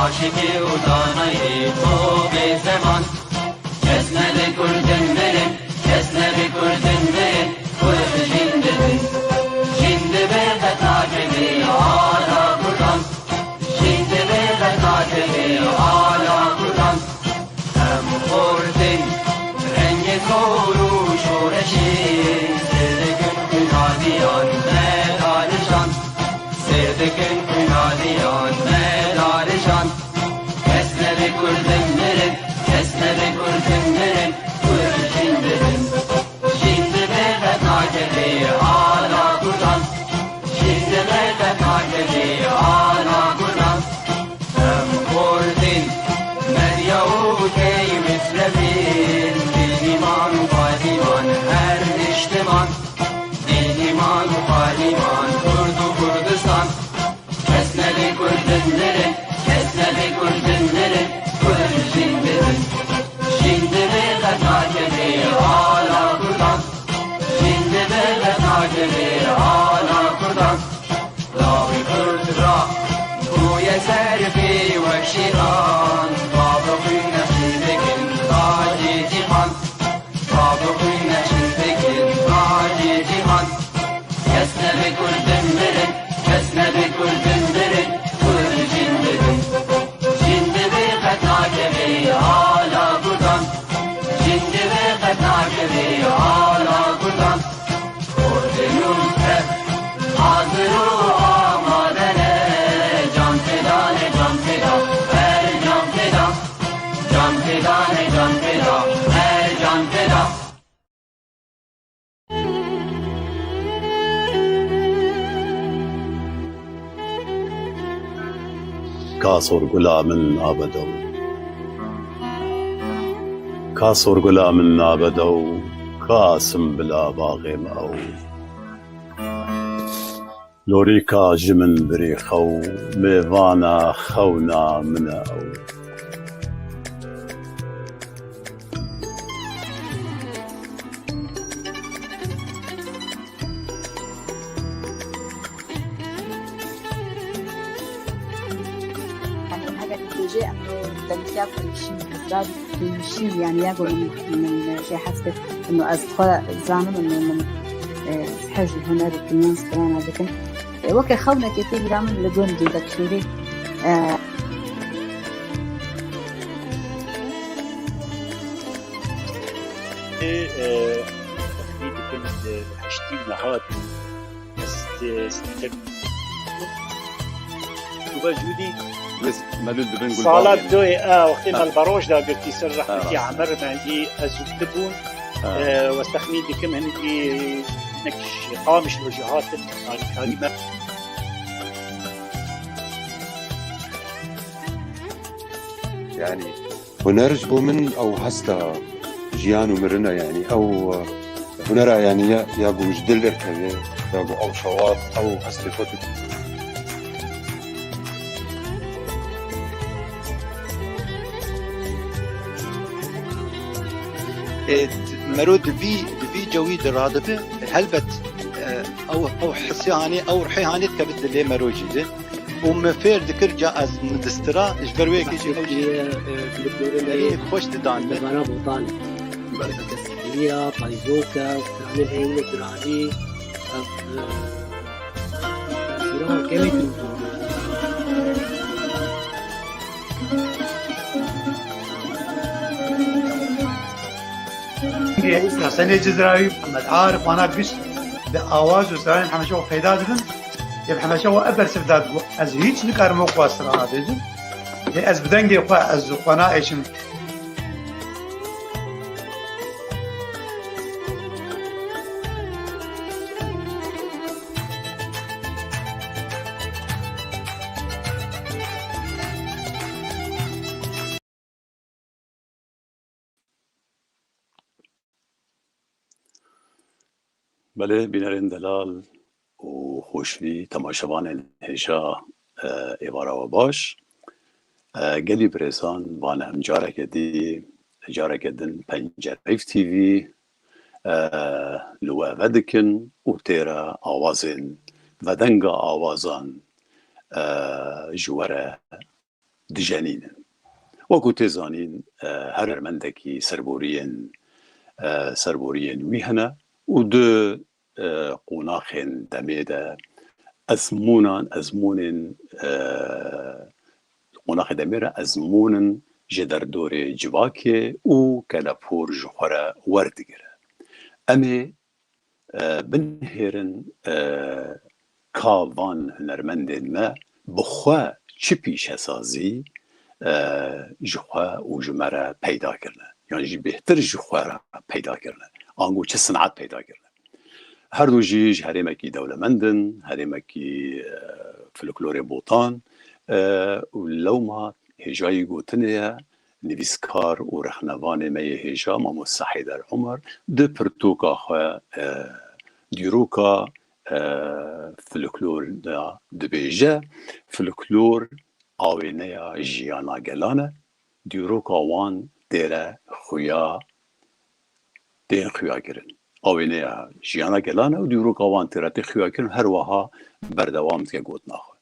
عاشقی و دانایی تو به زمان کس نده کردن برن کس نده کردن برن کرد جنده بن جنده به تاجبی آلا کردن جنده به تاجبی آلا کردن هم کردن رنگ کورو شورشی سردکن کنادیان مدارشان سردکن کنادیان مدارشان کس نده کردن برن کس نده کردن برن کرد جنده بن جنده به تاجبی آلا کردن جنده به تاجبی آلا کردن هم کردن مریو کی مثل ایمان و پادیمان هر اجتماع دین ایمان و پادیمان کرد و کردستان کس نده کردن نره کس نده کردن نره کرد جنده بن جنده به تاجبی آلا کردن جنده به تاجبی آلا کردن لاوی کرد را کوی سرفی و شیطان بابا خوی نشیدگن تاجی جیهان بابا خوی نشیدگن تاجی جیهان کس نده کردن برن کس نده کردن برن کرد جنده بن جنده به تاجبی آلا کردن جنده به تاجبی آلا کردن کردنون که حاضر و آمادنه جان فدانه جان فدا هر جان فدا جان فدانه جان فدا هر جان فدا كاسور غلام عبدو كاسور غلام عبدو كاسم بلا باغم او لوريكا جمن بريخو ميوانا خونا من او يعني هذا النتيجة إنه التمثيل يمشي يعني يقول من شيء حسب إنه أصدقاء زانم إنه من حج هنر الدنيا سكران لكن وكي خونا كتير رامن لجون جدا كشوري تقريبا كانت حشتين نهار استنتج وجودي بس مالول ببن صالات دوي وقت ما البروج دا قلتي سرح بتي عمر ما عندي أزوجتبون واستخمين دي كم هندي نكش قامش الوجهات الكلمة يعني هنرج بو من او هستا جيانو مرنا يعني او هنرا يعني يا بو جدل اركبه يا بو او شواط او هستا فتت مرود بي جوي درادبه هلبت او حسياني او رحياني كبد اللي مروجي ده ومفير ذكر جاء از ندسترا اجبر ويك يجي خوش تدان بنا بوطان كسرية بايزوكا وكرامي العين درادي سيران كميت حسني جزراوي محمد عارف وانا قش بآواز وسراني محمد شو فيدا دبن يا محمد شو أبر سرداد از هيج نكار موقع سرانا ديجن از بدنجي قا از قناة ايشن بله بینرین دلال و خوشوی تماشاوان هجا ایوارا و باش گلی برسان وان هم جاره کدن پنجره تیوی لوا ودکن و تیرا آوازن ودنگا آوازان جواره دجانین وەکو تێزانین هەر هەرمەندێکی سەربۆریên wî hene û di qonaxên demê de ezmûnên qonaxê demê re ezmûnin ji derdorê civakê û kelepûr ji xwe re werdigire. Em ê binhêrin ka van hunermendên me bi xwe çi pîşesazî ji xwe û ji me re peyda kirine, yan jî bêhtir ji xwe re peyda kirine, ango çi sinat peyda kirine. Her du jî ji herêmekî dewlemendin, herêmekî folklorê botan û lewma hêjayî gotinê ye nivîskar û rexnevanê me yê hêja Mamoste Heyder Umer di pirtûka xwe dîroka folklor da dibêje folklor awêneya jiyana gelan e dîroka wan dêre tên xuyakirin. Awêneya jiyana gelan e û dîroka wan têre tê xuyakirin her wiha berdewam dike gotina xwe.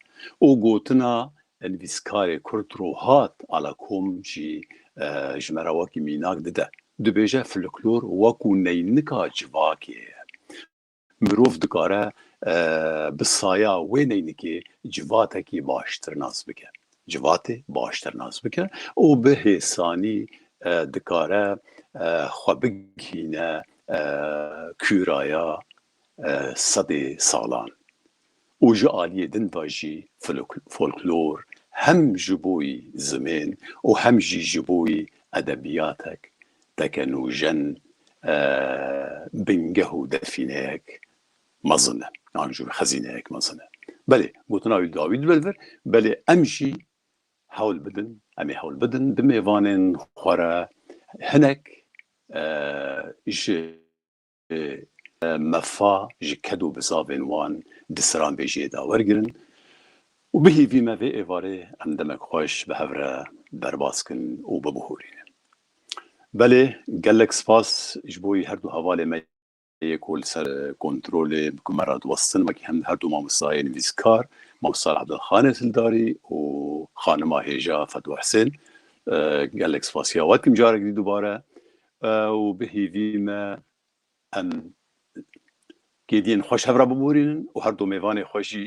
û gotina nivîskarê Kurd rohat ala kom jî ji me re wekî mînak dide. Dibêje folklor wekû neynika civakê ye. Mirov dikare bi saya wê neynikê civatekî baştir nas bike. Civatê baştir nas bike û bi hêsanî dikare xwe bigihîne kûraya sedê salan. û ji aliyê din de jî folklor hem ji boî zimên û hem jî ji boî edebiyatek teke nûjen bingeh û defîneyek mezin e, yan jî xezîneyek mezin e. Belê gotina wî dawî dibir, belê em jî hewl bidin, em ê hewl bidin di mêvanên xwe re hinek ji mefa ji ked û bizavên wan di siranbêjiyê de wergirin û bihîvî me vê êvarê em demek xweş bi hev re derbas kin û bibihûrînin. Belê gelek spas ji bo her du hevalê me yê ku li ser kontrolê ku me re diwestin wekî hem her du mamostayê nivîskar Mamoste Ebdelxanê Sildarî û xanima hêja Fetwa Hesên gelek spasiya wetkim carekî dubare û bihîvî me em gêdiyên xweş hev re bibûrînin û her du mêvanê xwe jî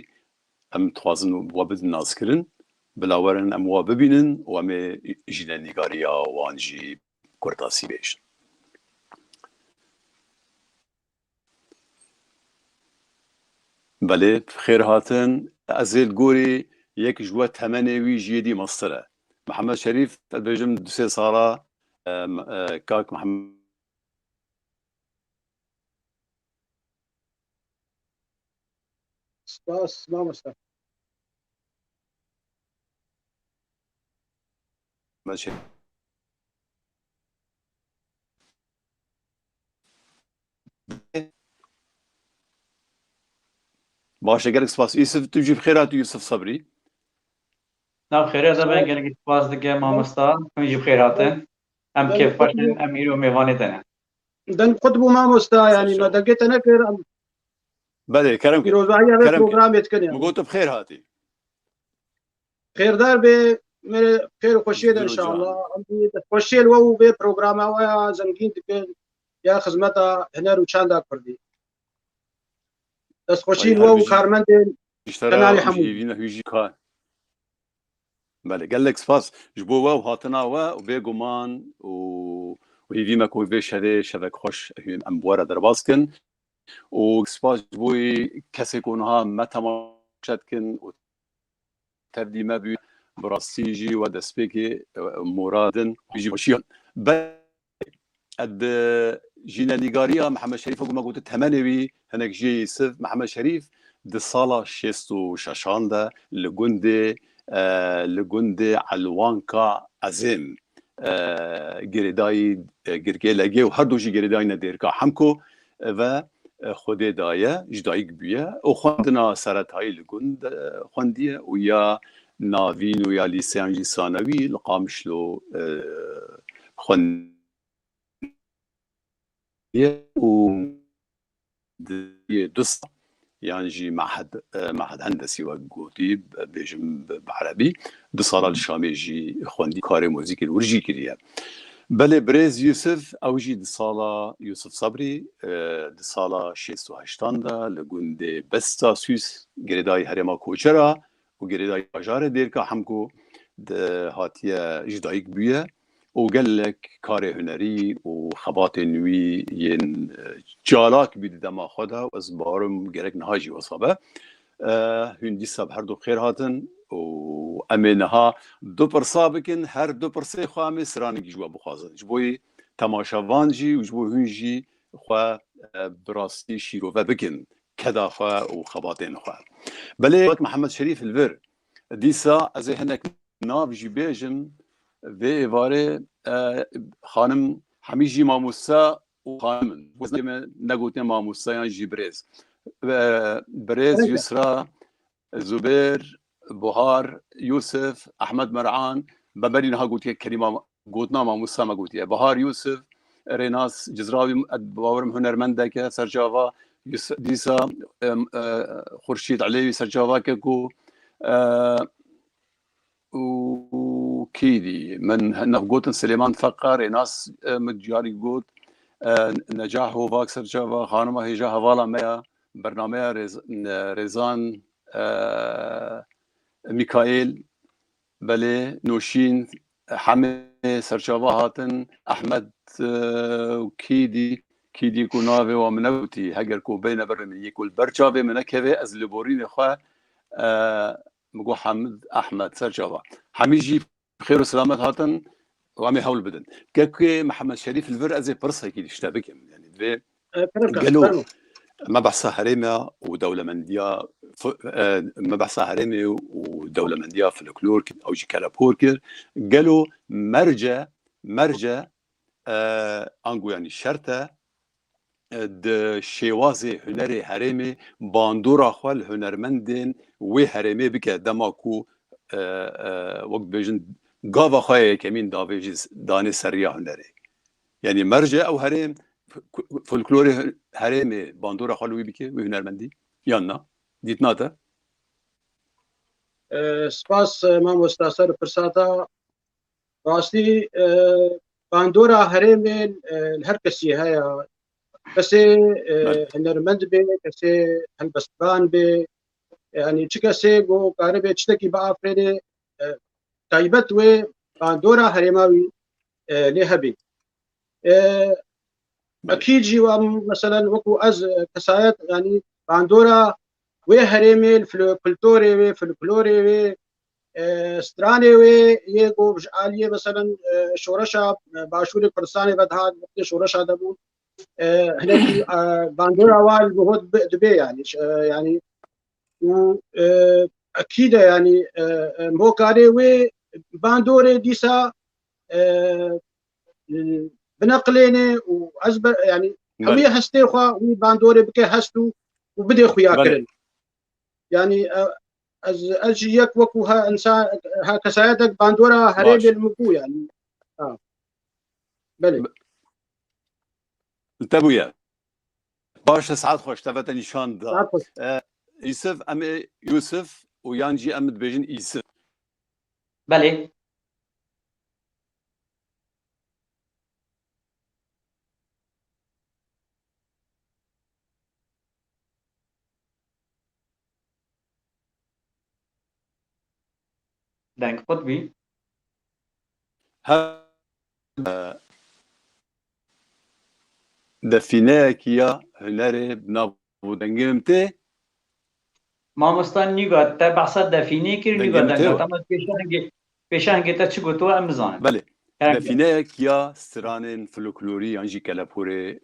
em dixwazin we bidin nazkirin bila werin em wa bibînin û em ê jînenîgariya wan jî kurtasî bêjin. Belê xêr hatin, ez ê li gorî yek ji we temenê wî ji yêdî mastir e. Mihemed Şerîf ez bêjim du sê sala kak Mihemed Spas mamoste. Şerîf باشه gelek spas. Yusuf tu jî bi xêr hatî Yusuf Sabrî. Nav xêr e me gelekî spas dike mamosta, em jî bi xêr hatin. Em kêfxweşin, em îro mêvanê te ne. Den xwe mamoste yanî me dergê te nekir em Belê kerem kir. pîrozbahiya vê programê dikin Min yani. got tu bi xêr hatî. Xêrdar bê me xêr û xweşiyê de inşallah. Em jî destxweşiyê li we û vê programa we ya zengîn dikin ya xizmeta huner û çanda Kurdî. Destxweşî li we û karmendên kenarê hemû. Jîvîne wî jî kar. Belê gelek spas ji bo we û hatina we û bêguman û hêvî me ku vê şevê şevek xweş em bi we re derbas kin û spas ji bo kesê ku niha me temaşe dikin û tevdî me bû bi rastî jî we destpêkê moradin jî weşiyan. Belê jînenîgariya Mihemed Şerîf wekû me gotu temenê wî hinek jî Yusuf Mihemed Şerîf di sala şêst û şeşan de li gundê Elwanka Ezêm girêdayî girgê legê û her du jî girêdayîne dêrika Hemko ve Xwedê daye ji dayîk bûye û xwendina seretayî li gund xwendiye û ya navîn û ya lîseyan jî sanewî li Qamişlo xwendiye û du sal يعني جي معهد هندسي وقوتي بيجم بعربي دي صالة الشامي جي اخواندي كاري موزيكي الورجي كريا بله بريز يوسف او جي دي صالة يوسف صبري دي صالة شيستو هشتاندا لقون دي بستا سوس گريداي هرما كوچرا وگريداي باجار ديركا حمكو ده هاتيه جدايك بيه وقال لك كاري هنري وخبات نوي ين جالاك بيد دما خدها وازبارم جرك نهاجي وصابه هندي سب هر دو خير هاتن وامنها دو برصابكن هر دو برصي خامي سرانك جوا بخازن جبوي تماشاوانجي وجبو هنجي خوا براستي شيرو بكن كدا خوا وخباتين خوا بلي محمد شريف الفر ديسا از هناك ناف جي بيجن ve evare xanım hemî mamosta û xanimın me negotiye mamostayan jî birêz birêz Yusra Zubair Buhar Yusuf Ahmed Mer'an beberî niha gotiye kerîma gotna mamosta me gotiye Buhar Yusuf Renas Cizrawi bawerim hunermendeke sercava dîsa Xurşîd Elêwî sercavake ku وكيدي من نقول سليمان فقر ناس متجاري قوت نجاح وفاكسر جافا خانمه هيجا هوالا ميا برنامج ريزان ميكائيل بلي نوشين حمي سرجافا هاتن احمد كيدي كونافي ومنوتي هجر كو بين برمي يكون برجافي منكبه از لبورين خو مقو حمد احمد سرجافا حميجي بخير وسلامة هاتن وعم يحاول بدن كيكي محمد شريف الفر ازي برصه كي يشتبك يعني دبي قالوا ما بحثها هريمه ودوله منديه ما بحثها هريمه ودوله منديه فلكلور او جي كالابوركر قالوا مرجع انقو يعني شرطه د شیوازی هنری هرمی باندورا خوال هنرمندین و هرمی بکه دماکو وقت بیجن گاوا خواه کمین داویجیز دانه سریا هنری یعنی مرجع او هرم فولکلور هرمی باندورا خوال وی بکه و هنرمندی یا نه دیت ناته سپاس مام استاسر پرساتا راستی باندورا هرمی هر کسی هیا کسی هنرمند به کسی هلبستان به يعني چکسی گو کاری به چتکی با افراد تایبت و باندورا هرماوی لهبی اكيد جوا مثلا وكو از كسايات يعني باندورا و هرمي الفلكلوري و فلكلوري و ستراني و يگو بجاليه مثلا شورشا باشوري پرساني بدها شورشا دبون هنا باندورا وال بهود دبي يعني و اكيد يعني موكاري و باندوري ديسا بنقليني وعزب يعني همية هستي خوا وي باندوري بكي هستو وبدي خويا كرن يعني اجي يك وكو ها انسان ها كسايدك باندورا هريب المكو يعني بلي التبوية باش سعاد خوش تبت نشان دا يوسف ام يوسف ويانجي ام بيجن يوسف بله دنگ قطبي دفيناك يا هنري بنابو دنگمتي ما مستان نيغا تا بحثا دفيني كير نيغا دنگا تما پیشانگی تا چی گوتو ام بزانم بله دفيناك يا سترانين فلكلوري يانجي كالابوري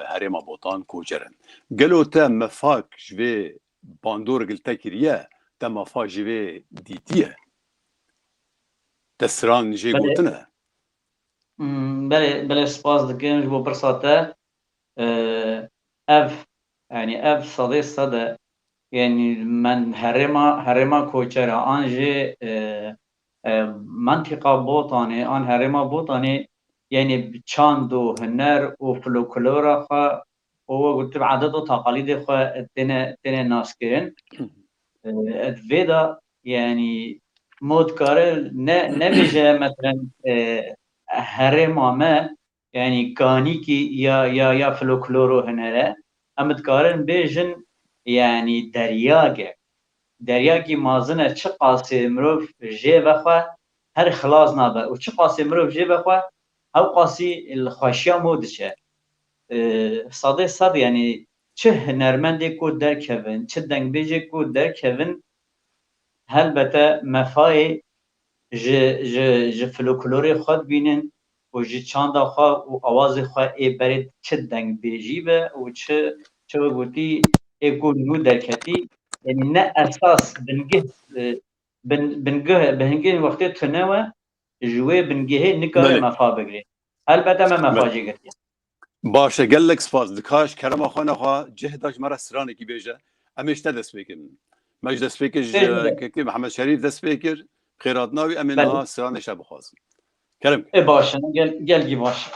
هريما بوطان كوجرن قالوا تا مفاك جوي باندور قلتا كريا تا مفاك جوي ديتيه تسران جي قوتنا بله سپاس دکن جو برساته اف يعني اف صدي صدى يعني من هرما كوچرا انجي منطقة بوطاني ان هرما بوطاني يعني بچاندو هنر و فلوكلورا خا و قلت عادات و تقاليد خو تنا ناس كرن فيدا يعني مود كار نبيجه مثلا هرم ما يعني كانيكي يا فلوكلورو هنره امد كارن بيجن يعني دریاگی مازنه چه قاسی مروف جه بخوا هر خلاص نابه و چه قاسی مروف جه بخوا او قاسی الخوشیا مودشه صد يعني چه هنرمندی کو در کون چه دنگ بیجی کو در کون هلبته مفای ج فلوکلوری خود بینن و ج چاندا خوا و آواز خوا ای برید چه دنگ بیجی به و چه گوتی ای کو نو درکتی يعني نه اساس بنجه وقتی تنوع جوه بنجه نکاره مفا بگیره البته ما مفاجی گرفتیم باشه گلک سپاس دکاش کرم خانه ها جهداش مرا سرانه کی بیجه امیش دست بکن ماش دست بکن که محمد شریف دست بکر خیرات ناوی امینا سرانه شب خواست کرم باشه گلگی باشه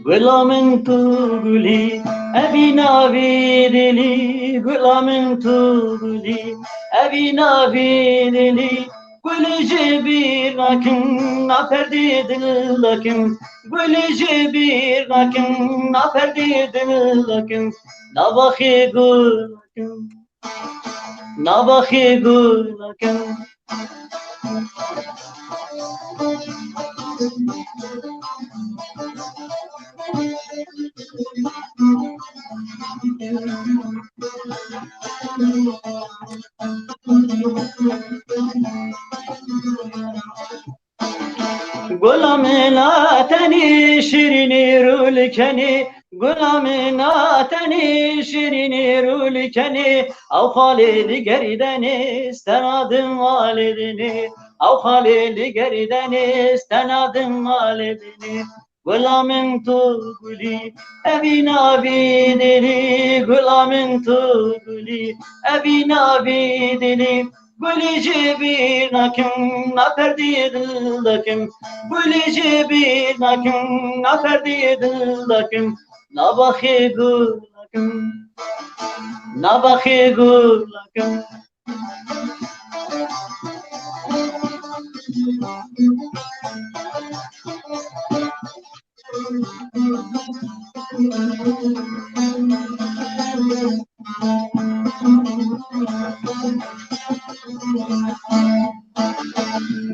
غلامن تو گلی ابی ناوی دلی غلامن تو گلی ابی ناوی دلی گل جبیر لکن نپردی دل لکن گل جبیر لکن نپردی دل لکن نباخی گل لکن نباخی گل لکن غلام ناتنی شیرینی رول کنی غلام ناتنی شیرینی رول کنی او خالد گریدن استنادم والدنی او خالد گریدن استنادم والدنی غلام تو گلی ابی نابی دلی غلام تو گلی ابی نابی دلی گلی جبیر نکن نپردی دل دکن گلی جبیر نکن نپردی دل دکن نباخی گل نکن نباخی گل نکن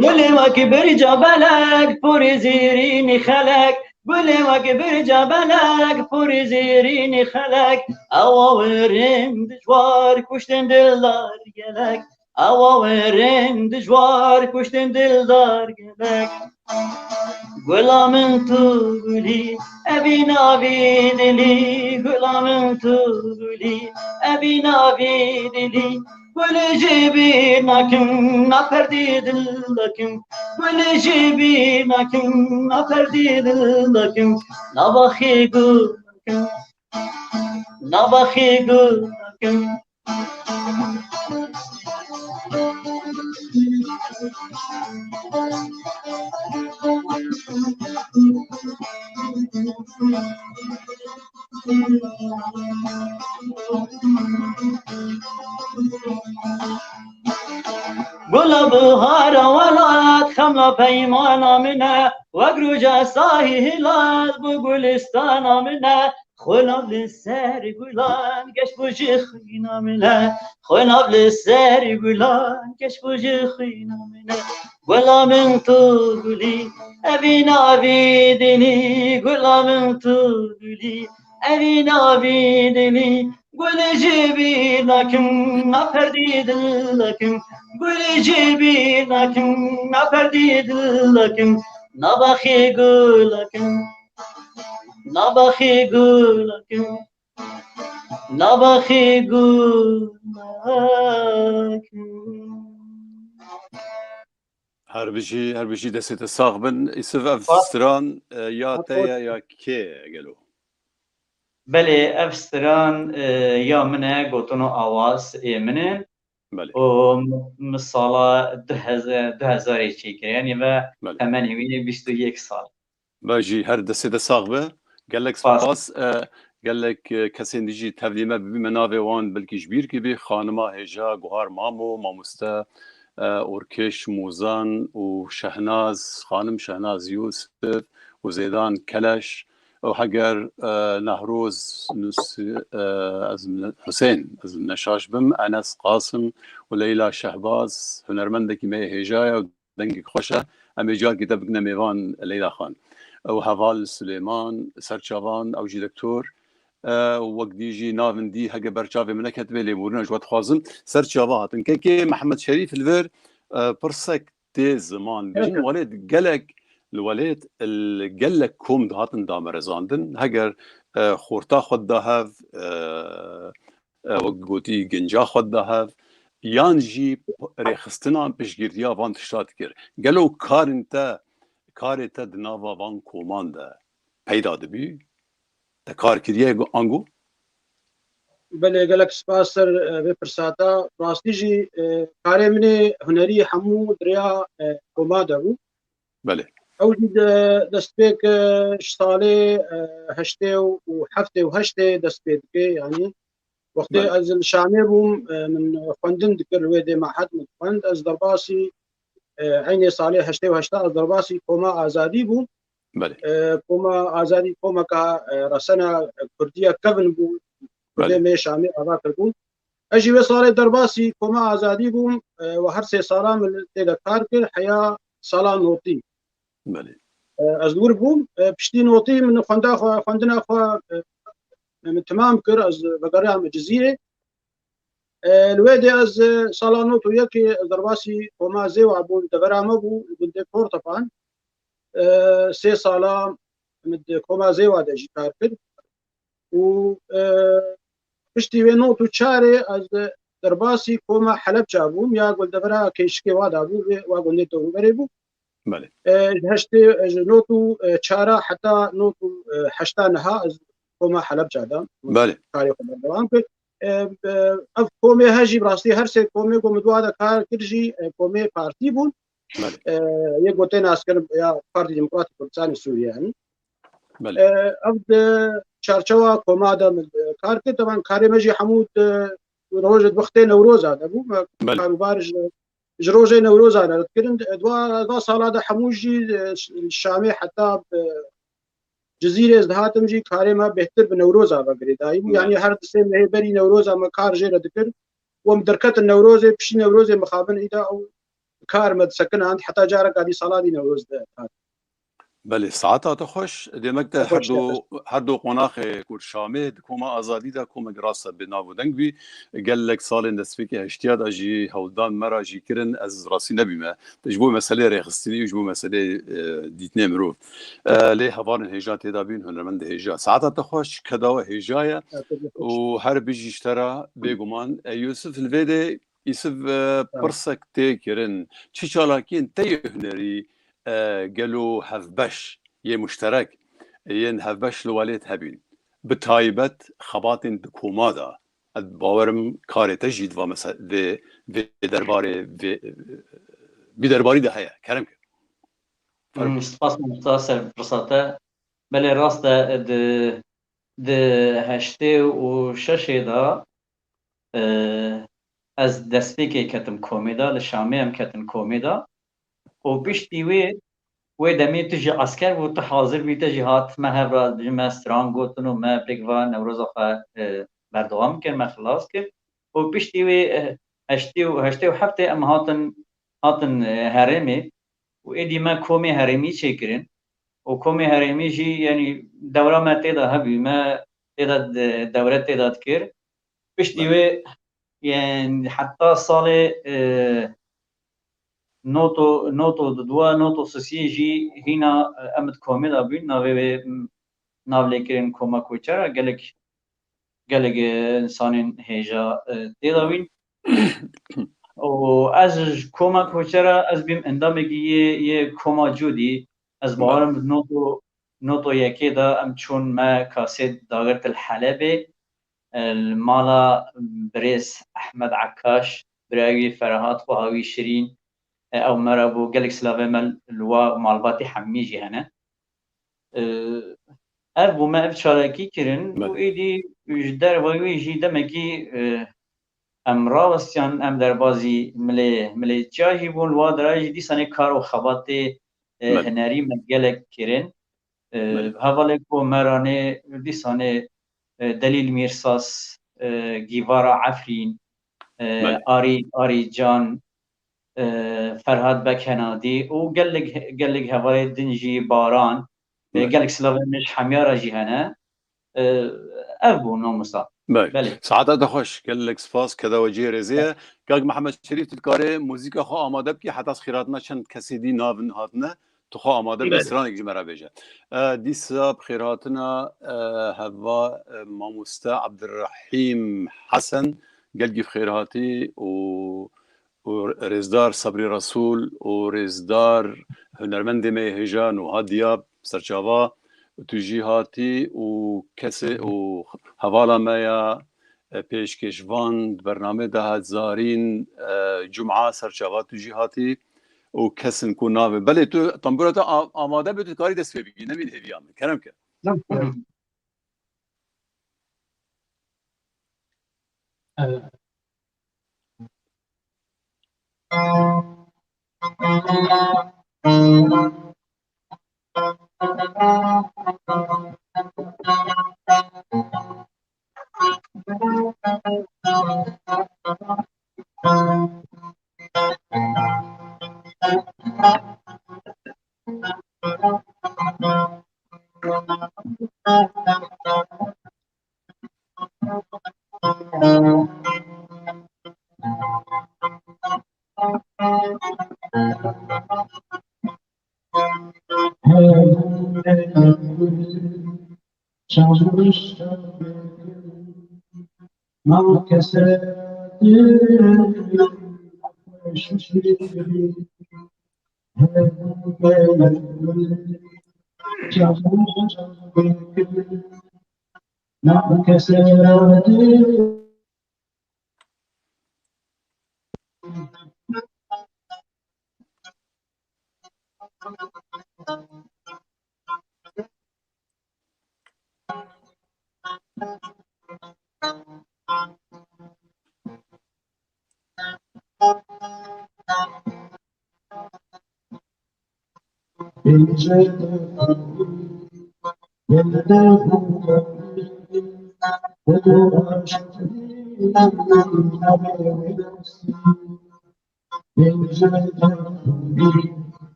گلی وکی برجا بلک پوری زیرین خلک گلی وکی برجا بلک پوری زیرین خلک اواورین دجوار کشتن دلدار گلک اواورین دجوار کشتن دلدار گلک غلام تو گلی ابی ناوی دلی غلام تو گلی ابی ناوی دلی گل جبیر نکن نپردی دل دکن گل جبیر نکن نپردی دل دکن نباخی گل نکن نباخی گل نکن گل بهار ولات خملا پیمان منه وگروج ساهی هلال بو گلستان منه خوناب لسر گلان گش بوجی خینا منه خوناب لسر گلان گش بوجی خینا منه غلام تو گلی ابی ناوی دلی غلام تو گلی ابی ناوی دلی گل جیبی نکن نپردید لکن گل جیبی نکن نپردید لکن نبخی گلکن نبخی گلکن نبخی گلکن هر بشی دست ساق بن ایسف افستران یا تیا یا که گلو بله افستران یا منه گوتنو آواز منه بله و مثلا 2000 چیکر یعنی و بله تمنیوی 21 سال باجی هر دست ساق به گلک سپاس گلک کسی دیجی تبلیمه ببی مناوه وان بلکیش بیر که بی خانما هجا گوهار مامو ماموسته اورکش موزان و شهناز خانم شهناز یوسف و زیدان کلش و هگر نهروز از حسین از نشاش بم انس قاسم و لیلا شهباز هنرمندکی می هجای و دنگی خوشه امی جار که دبگنه میوان لیلا خان و هوال سلیمان سرچاوان او جی دکتور وقت دیجی ناوندی هگه برچاوی منه کتبه لیمورنا جواد خوازم سرچاوا هاتن که محمد شریف الور پرسک تی زمان بجین والد گلک الولید الگلک کوم دهاتن دامرزاندن هگر خورتا خود دهف وقت گوتی گنجا خود دهف یان جی ریخستنان پشگیردیا وان تشتاد کر گلو کارتا دناوا وان کومان ده پیدا دبی کار کریه آنگو؟ بله گلک سپاسر به پرساتا راستی جی کاری من هنری همو دریا کوماده بود بله او جی دست بیک ساله هشته و هفته و هشته دست بیک یعنی وقتی از الشامي بوم من خوندن دكر ويدي معهد من خوند از درباسي عيني صالح هشتي وهشتا از درباسي كوما آزادي بوم بله كوما آزادي كوما كا رسنا كردية كفن بوم كردية مي شامي آبا كربوم اجي وصالي درباسي كوما آزادي بوم وهر سي صالة من تيدا كاركر حيا صالة نوطي بله از دور بوم بشتي نوطي من خوندنا خوا من تمام كر از بقرام جزيرة الوادي از صالانوت وياكي درباسي وما زي وعبون دبرامه بو بالديكور طبعا سي صالة من كوما زي وادي كاركد و بشتي وينوت وشاري از درباسي كوما حلب جابوم يا قول دبرا كيشكي وادا بو واقول نيتو غريبو بله هشتي نوتو شارع حتى نوتو حشتا نها از كوما حلب جادا بله تاريخ دوام كر اف كومي هاجي براستي هر سي كومي كوم دوادا كار كرجي كومي بارتي بون بله يقوتين عسكر يا بارتي ديمقراطي كردستان سوريا يعني بله اف شارشوا كومادا كار كر طبعا كاري مجي حمود روج وقتين نوروز هذا ابو كانوا بارج جروجي نوروز هذا كرن دوا صاله حموجي الشامي حتى جزيرة ازدهاتم جي كاري ما بهتر بنوروز آبا قريداي يعني هر دسي مهي بري نوروز آما كار جيرا دكر ومدركت النوروز بشي نوروز مخابن إيدا أو كار مد سكن عند حتى جارك هذه صلاة دي نوروز ده بله ساعتا تخوش دیمک هر دو قناخ کورشامه کوما آزادی دا کوما گراسه به ناو دنگ بی گلک سال نسبی که هشتیاد اجی هولدان مرا جی کرن از راسی نبیمه تجبو مسئله ریخستینی و جبو مسئله دیتنه مروف لی هوارن هجا تیدا بین هنرمند هجا ساعتا تخوش کداو هجایه و هر بیجیشترا بگمان یوسف الویده یوسف پرسک تی کرن چی چالاکین تی هنری قالوا هفبش يه مشترك ين هفبش لواليت هبين بتايبت خباطين دكومادا باورم كاري تجيد ومثلا في درباري في بدرباري ده هيا كلام سپاس مختصر فرصته بله راست د هشته و ششه دا از دستفیک کتم کومیدا لشامه هم کتم کومیدا و بشتی و دمی تجی عسکر و حاضر بی تجی هات ما هفراد بجی ما ستران گوتن و ما بریگوان نوروز آخوا بردوام کن ما خلاص کن و بشتی هشته و هفته ام هاتن هرمی و ایدی ما کومی هرمی چه کرن و کومی هرمی جی یعنی دوره ما تیدا هبی ما تیدا دوره تیداد کر پشتی و يعني حتى صالة نوتو دوا نوتو سوسيجي هنا امد كوميدا بين ناو لكرين كوما كوچرا گلك انسان هيجا تيداوين و از كوما كوچرا از بيم اندامگي يه كوما جودي از بارم نوتو يكي دا ام چون ما كاسيد داغرت الحلبة المالا بريس احمد عكاش براغي فرهات وهاوي شيرين او مرابو قالك سلافه مال الوا مالباتي حميجي هنا ابو ما بشاركي كرن و ايدي جدار ويجي دمكي امراوستيان ام دربازي ملي جاهي بون الوا دراجي دي سنه كارو خباتي هنري مجلك كرن هاولكو مرانه دي سنه دليل ميرساس جيفارا عفرين آری جان فرهاد بکنادی و گلگ هوای دنجی باران گلگ سلاوینش حمیارا جیهنه ابو نومسا بله سعادت خوش گلگ سپاس کدا وجه رزیه گاگ محمد شریف تکاره موزیک خو آماده بکی حتی از خیراتنا چند کسی دی ناون هاتنه تو خو آماده بسران یک جمعه بیجه دیسا بخیراتنا هوا ماموستا عبدالرحیم حسن گلگی بخیراتی و رزدار صبری رسول و رزدار هنرمند مهجان و هادیاب سرچاوا تو جهاتی و کسی و حوالا مایا پیشکشوان برنامه ده هزارین جمعه سرچاوا تو جهاتی و کسی کو ناوه بله تو تنبورتا آماده به تو کاری دست بگی نمید هیویان کرم که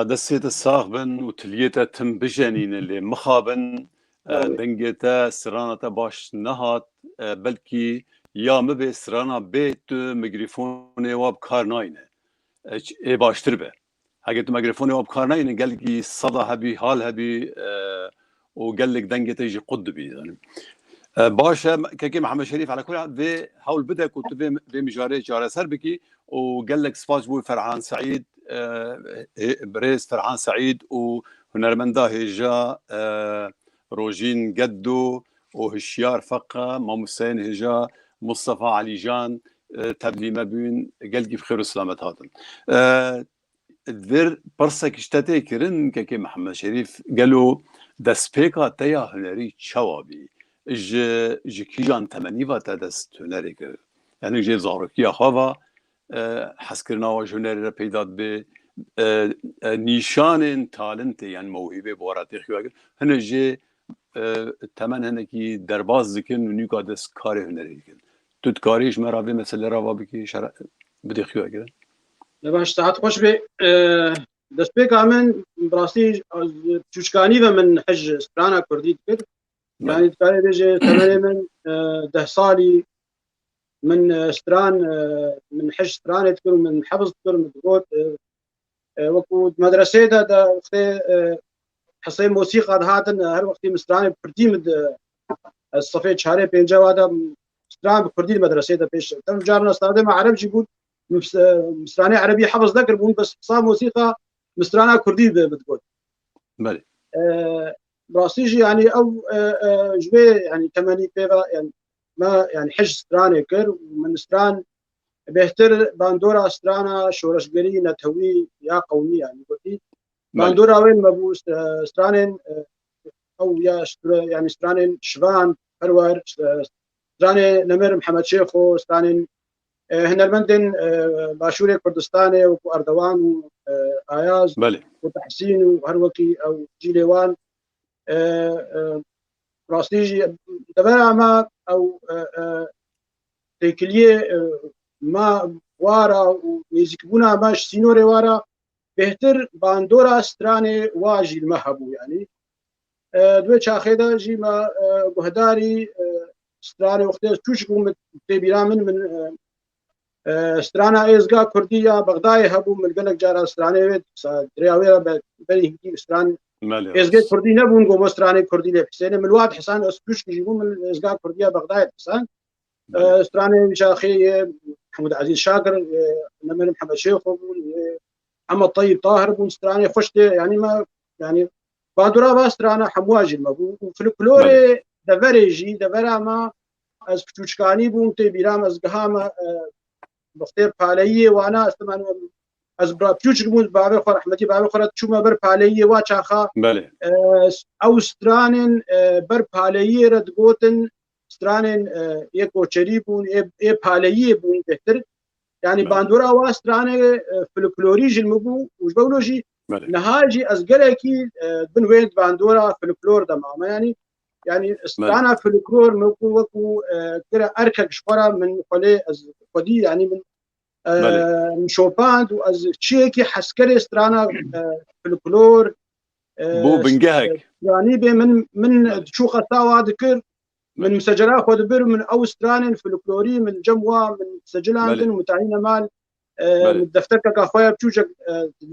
دسيت الساق بن وتليتا تم بجنين اللي مخابن دنجتا سرانة باش نهات بلكي يا مبي سرانا بيت ميكروفون واب كارناينه اي باشتر به هاگه تو ميكروفون واب كارناينه قال لك صدى هبي حال هبي وقال لك دنجتا يجي قد بي يعني باشا كي محمد شريف على كل حال في حاول بدا كنت في مجاري جاره سر بكي وقال لك سباس بو فرحان سعيد بريس فرحان سعيد وهنرمندا هجا روجين قدو وهشيار فقه ماموسين هجا مصطفى علي جان تبلي مبين قال لك بخير وسلامة هاتن ذر برسك اشتاتي كرن كي محمد شريف قالوا دسبيكا تيا هنري شوابي ج کیجان تمنی و تدست هنری کرد یعنی جه زارکی آخوا حسکرنا و جنری را پیداد به نیشان تالنت یعنی موهبه بوراتی خواهد هنه جه تمن هنه کی درباز دکن و نیکا دست کار هنری کن تو کاریش مرابه مثل روا بکی بدی خواهد کرد باش ساعت خوش به دست بك من براسي تشكاني من حج سبرانا كرديت كده يعني تقالي بيجي تمانية من 10 صالي من ستران من حج ستران يذكر من حفظ تذكر من دروت وقت مدرسة دا وقت حصين موسيقى هاتن هر وقت مستران بكردي مد الصفيت شهرين بينجا هذا ستران بكردي المدرسة دا بيش تم جارنا استاذ مع عرب يقول مستراني عربي حفظ ذكر بون بس صار موسيقى مسترانا كردي بتقول بلى براسيجي يعني او جوي يعني تماني بيبا يعني ما يعني حج ستراني كر من ستران بهتر باندورا سترانا شورشگري نتوي يا قومي يعني قلتي باندورا وين مبو سترانين او يا يعني سترانين شبان پرور سترانين نمر محمد شيخو سترانين هنرمندن باشور كردستان و اردوان و آياز وتحسين وهروكي او جيليوان راستيجي دبر ما او تكليه ما وارا ويزكبونا باش سينوري وارا بهتر باندورا ستراني واجي المهبو يعني دوي شاخيدا جي ما بهداري ستراني وقتها توشكو تبيرامن من سترانا ایزگا کردیا بغدای هبو ملگلک جارا سترانه دریاوی بری ستران ایزگا کردی نبون گو سترانه کردی لحسین ملواد حسن اسکوش کجیبون من ایزگا کردیا بغدای حسن سترانه مشاخي محمود عزيز شاكر نمر محمد شيخ محمد طيب طاهر بون سترانه خشت يعني ما يعني بادورا باسترانه حمواجي المبو فلكلوري دفريجي دفرا ما از كتوشكاني بون تي بيرام از قهامه بختار پالایی وانا استمان از برا پیوچ گمون بابه خور رحمتی بابه خورد چوما بر پالایی وا چاخا بله او سترانن بر پالایی رد گوتن سترانن یک کوچری بون ای پالایی بون بهتر يعني باندورا وا سترانه فلکلوری جن مبو وجبولوجي نهاجي أزقلكي بنويد باندورا فلكلور تماما يعني استعنا فلكلور موكو وكو كرا أركك شورا من قلي قدي يعني من شوبان وأز تشيكي حسكري استعنا فلكلور بو بنجهك يعني من شو خطاوة ذكر من مسجلات خود بير من أوستراليا فلكلوري من جموا من سجلان متعينة مال من دفتر كافايا بتوجك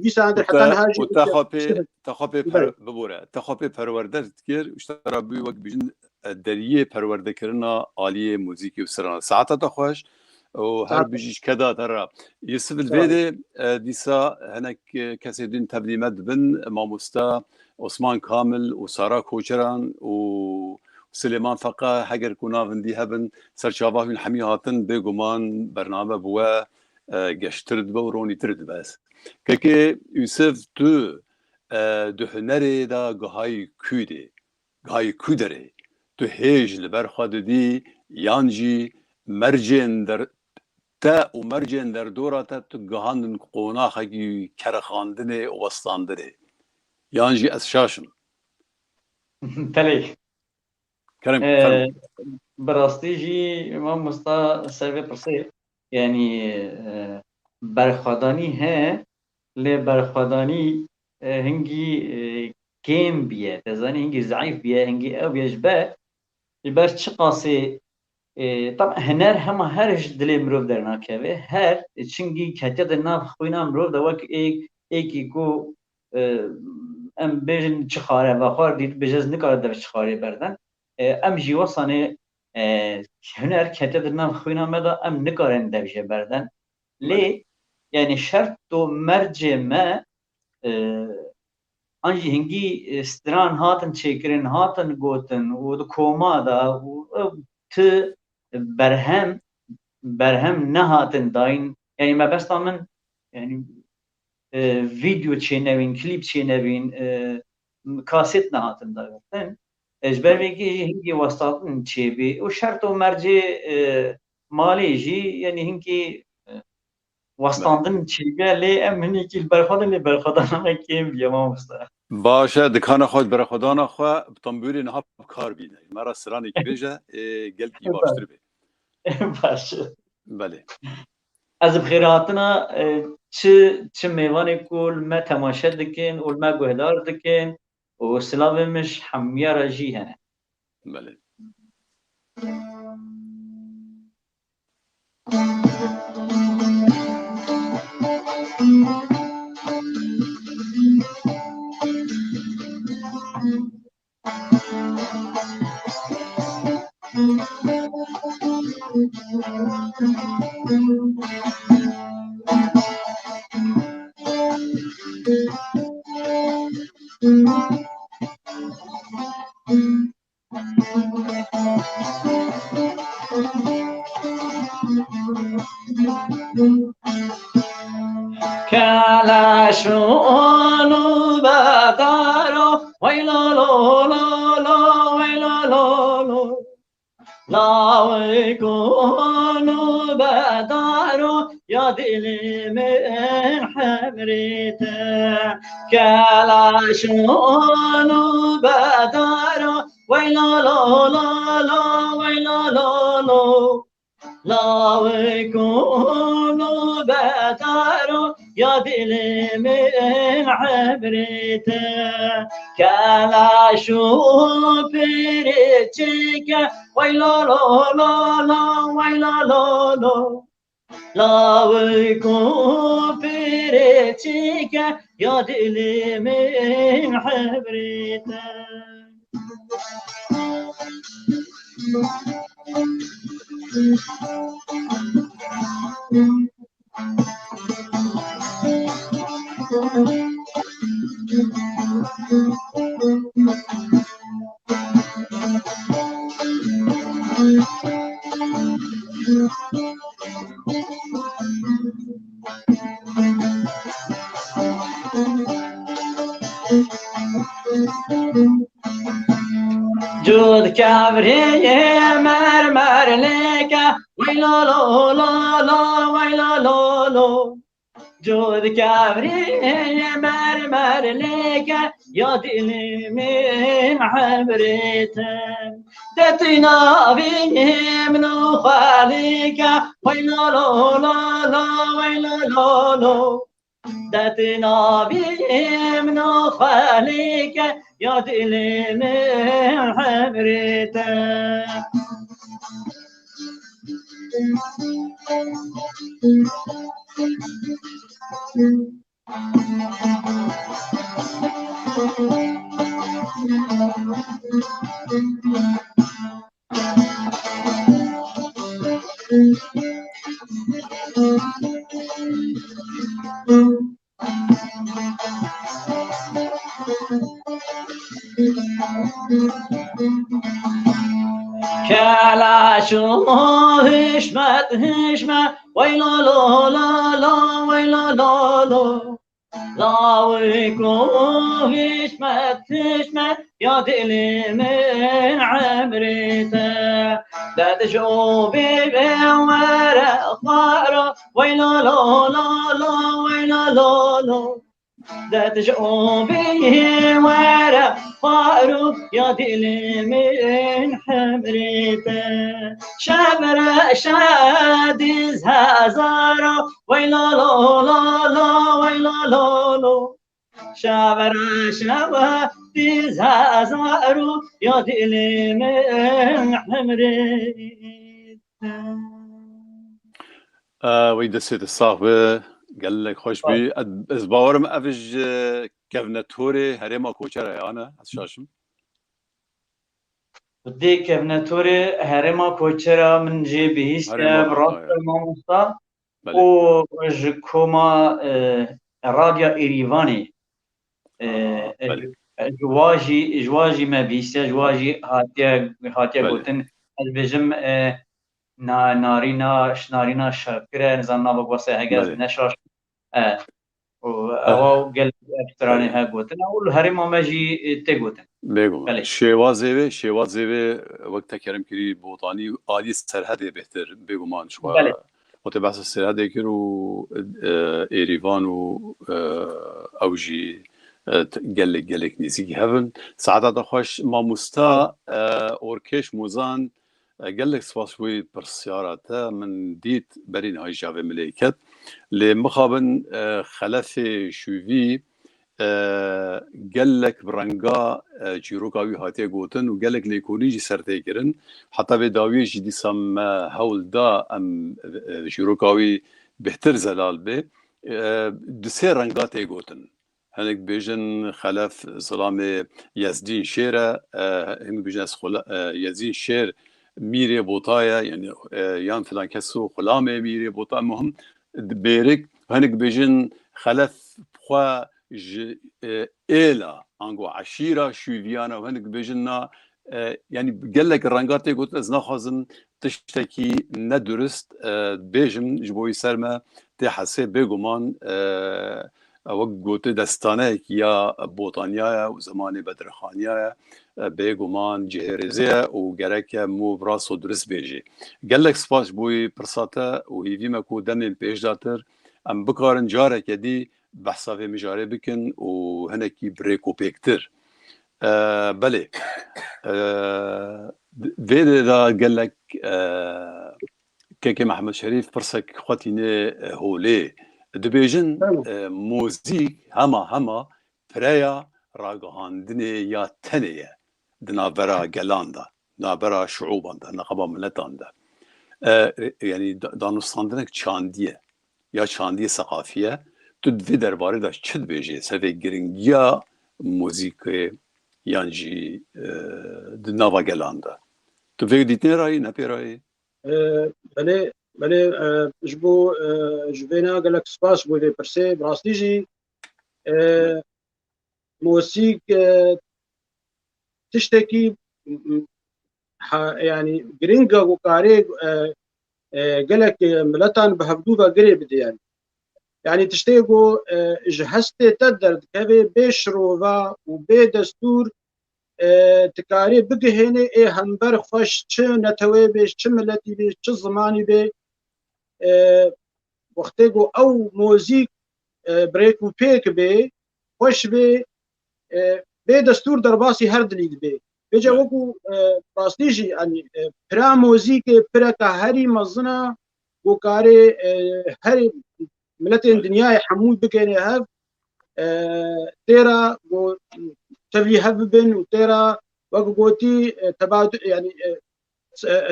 فيسا عند حتى نهاجي تخابي ببورة تخابي پرورده تكير اشترى بي وقت بيجن دريه پرورده كرنا عالية موسيقي وسرنا ساعتا تخوش وهر بيجيش كذا ترى يوسف الفيدي ديسا هناك كسيدين تبليمات بن ماموستا عثمان كامل وسارا كوچران وسليمان فقا حجر كنا فندي هبن سرچاوا من حمي هاتن بيغمان برنامه بوا گشترد به رونی ترد بس که یوسف تو دو هنری دا گهای کودره تو هیج لبر خود دی یانجی مرجن در تا و مرجن در دورات تو گهاندن قونا خگی کرخاندنه و وستاندنه یانجی از شاشن تلی کرم براستی جی امام مستا سروی پرسی يعني برخوادانی ہے لی برخوادانی هنگی کم بیه تزانی هنگی ضعیف بیه هنگی او بیجبه البرش چه قاسي طبعا هنر هم هرش دلی مروف در ناکوه هر چنگی کتیا در ناف خوینا مروف در وقت ایکی کو ام بیجن چخاره و خوار دید بجز نکار در چخاره بردن ام جیواسانه هنر کتیا در ناف خوینا مدا ام نکارن در بردن لی يعني شرط مرجع ما انجي هنگي استران هاتن چيكرين هاتن گوتن و كوما دا و ت برهم نهاتن داين يعني ما بس من يعني فيديو تشينوين كليب تشينوين كاسيت نهاتن داين اجبر بيجي هنگي وسطن تشيبي و شرط مرجع مالي جي يعني هنگي وستاندن چیگه لی امنی که برخوادن لی برخوادن کیم بیام مستا باشه دکان خود برخوادن خو تنبوری نه کار بینه مرا سرانی کی بجه گل کی باشتر بی باشه بله از بخیراتنا چه میوان کول ما تماشا دکن و ما گهدار دکن و سلامش حمیه راجی هنه بله كالاشونو بدارو ويلو لو لو لو ويلو لو لو لا ويكونو بدارو يا دلي من حمريته كالاشونو بدارو ويلو لو لو لو ويلو لو لو لا ويكونو بدارو يا دلي من عبرته كلا شوف ريتك ويلا لا لا لا ويلا لا لا لا ويكون ريتك يا دلي من عبرته جود كبري مرمر لك ويلا لا لا لا ويلا لا لا جود كبري مرمر لك يا دل من عبرتم دتنا بهم نخالك ويلا لا لا لا ويلا لا لا دتنا بهم نخالك يا دل من عبرتم كلا شو هشمت هشمت ويلا لا لا لا ويلا لا لا لا ويكو هشمت هشمت يا دل من عمرته لا تشوف بورق خارة ويلا لا لا لا ويلا لا لا لا تشوف ورق خارة يا دل من حمرته شبر شادز هزارة ويلا لا لا لا ويلا لا لا شبر شادز هزارة يا دل من حمرته ويدسيت الصاحبة قال لك خوش بي از باورم افج كفنتوري هريما كوچرا انا از شاشم بدي كفنتوري هريما كوچرا من جي بيست براس ماموستا و جكوما راديو ايريفاني جواجي ما بيست جواجي هاتيا قوتن البجم نارينا شاكرة نزلنا بقوسة هجاز نشاش او قال اكتراني ها قوتنا والهرم ماجي تقوتن بيقول شوازي وقت كرم كري بوطاني عادي سرحد بهتر بيقول مان شو وقت بحث السرحد كرو ايريفان و اوجي قال لك نسيك هفن ساعات خوش ما مستا اوركش موزان قال لك سواس شوي برسيارته من ديت برين هاي جافي ملائكت لمخابن خلفي شوفي قال لك برنقا جيروكاوي هاتي قوتن وقال لك ليكونيجي سرتي كرن حتى بداوي جدي سم هول دا ام جيروكاوي بهتر زلال به دسي رنقاتي قوتن هنك بيجن خلف ظلام يزدين شيرة هم بيجن يزدين شير ميري بوطايا يعني يان فلان كسو خلامه ميري بوطا مهم بيرك هنك بيجن خلف بخوا إيلا عنقو عشيرة شوفيانا وهنك بيجننا يعني قال لك الرنقاتي قلت ازنا خازن تشتكي ندرست بيجم جبوي سرما تحسي بيقومان وقت دستانه يا بوطانيا وزمان بدرخانيا بيقومان جهرزيا وقرك مو براس ودرس بيجي قال لك سباش بوي برساتا وهيفي ماكو دمين بيج داتر ام بكارن جارك يدي بحثا في مجاري بكن وهنكي بريكو بيكتر بلي فيدي دا قال لك كيكي محمد شريف برسك خواتيني هولي دبيجن موزيك هما برايا راغهاندني يا تنية دنا برا جلاندا نا برا شعوباندا نقبا ملتاندا يعني دانوستاندنك چاندية يا چاندية ثقافية تدفي درباري دا چد بيجي سفي گرنگيا موزيك يانجي دنا جلاندا تو فيك ديتني راي نبي راي بله جبو جبنا قال لك سباس بودي برسي براستيجي موسيق تشتكي يعني جرينجا وكاري قال لك ملتان بهبدوبه قريب يعني تشتيقو جهستي تدرد كبي بشروفا وبدستور تكاري بقهيني ايه هنبر خوش چه نتوي بيش چه ملتي بيش چه زماني بي وقتيقو او موزيك بريك وبيك بي خوش بي بي دستور درباسي هر دليل بي بيجا وكو باستيجي يعني برا موزيك برا كهري مزنا وكاري هري ملتين دنيا حمود بكيني هاف تيرا تبي هاف بن وتيرا وقوتي تبادل يعني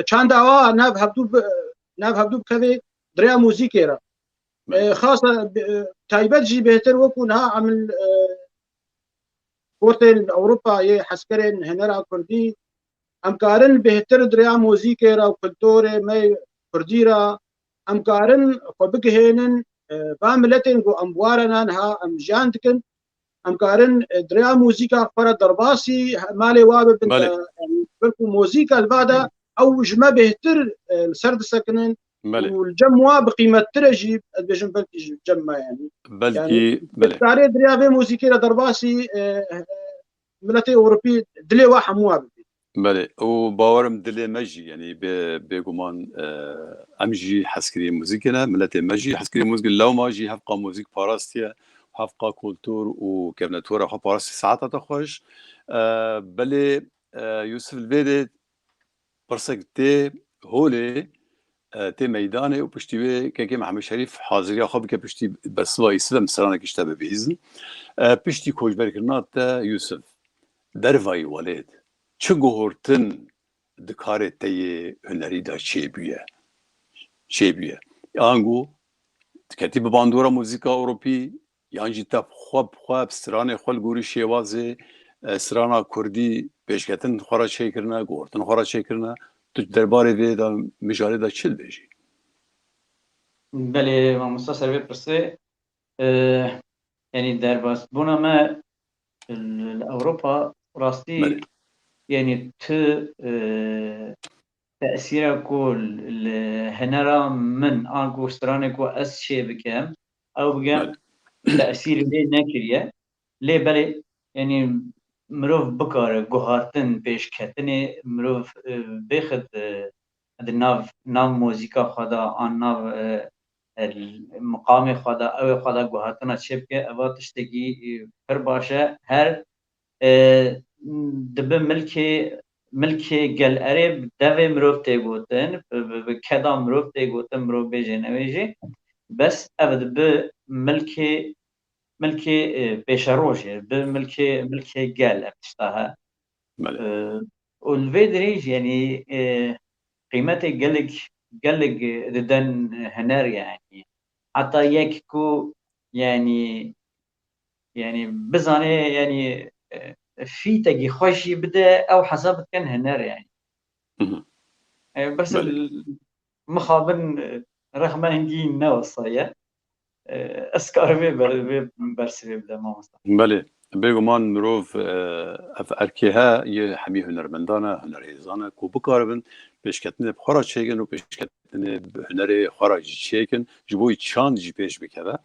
چند دعوا ناف هبدو بكذا دريا موزيكيرا خاصة تايبت جي بهتر وكونها عمل كورتين أوروبا يحسكرين هنرا كردي أمكارن بهتر دريا موزيكيرا وكلتوري ماي كرديرا أمكارن خبكهينن باملتين جو أموارنا نها أم جاندكن أمكارن دريا موزيكا فرا درباسي مالي وابب يعني بلكو موزيكا البادا أو جما بهتر السرد سكنن والجموا بقيمة ترجي بجم بلكي جمع يعني بلكي بالتاريخ دريا في موسيقى درباسي ملتي أوروبي دلي واحد مواب بله وباورم دلي مجي يعني بيجومان أمجي حسكري موسيقنا ملتي مجي حسكري موسيقى لو ما جي هفقا موسيقى باراستيا هفقا كولتور وكابناتورا هفقا باراستي ساعات تخش بله يوسف البيدي برسك تي هولي تي ميداني وبشتي كي محمد شريف حاضر خب كي بشتي بسوا اسلام سرانا كشتاب بيزن بشتي كوج بركنات يوسف درفاي ولد چگهورتن دکاره تی هنری دا چه بیه آنگو کتی به باندورا موزیکا اوروپی یعنی تا خواب سرانه خال گوری شیوازه سرانا کردی پیشکتن خورا چه کرنه گورتن خورا چه کرنه تو درباره وی دا مجاله دا چل بیجی بله ما مستسر بی پرسه يعني درباس بونا ما الأوروبا راستي يعني تأثير كل الهنرا من أنكو سترانك وأس شيء بكام أو بكام تأثير ليه نكريه ليه بلي يعني مروف بكار جوهرتن بيش كتني مروف بيخد الناف موسيقى خدا عن ناف المقام خدا أو خدا جوهرتنا شبكة أو تشتكي فرباشة هر دب ملکی گل عرب دوی مروف تیگوتن بکدا مروف تیگوتن مروف بیجه نویجه بس ابد به ملکی پیشروشه به ملکی گل ابتشتاها والفيدريج يعني قيمته قلق ددن هنر يعني حتى يكو يعني بزانه يعني في تجي خوشي بدا او حسب كان هنر يعني بس المخابن رغم هندي نوصايا اسكار بي برسي بدا ما مصطفى بله بيغمان مروف افركيها يه حمي هنرمندانا هنريزانا كو بكاربن بيشكتني بخرا چيگن و بيشكتني هنري خرا چيگن جبوي چاند جي پیش بكبه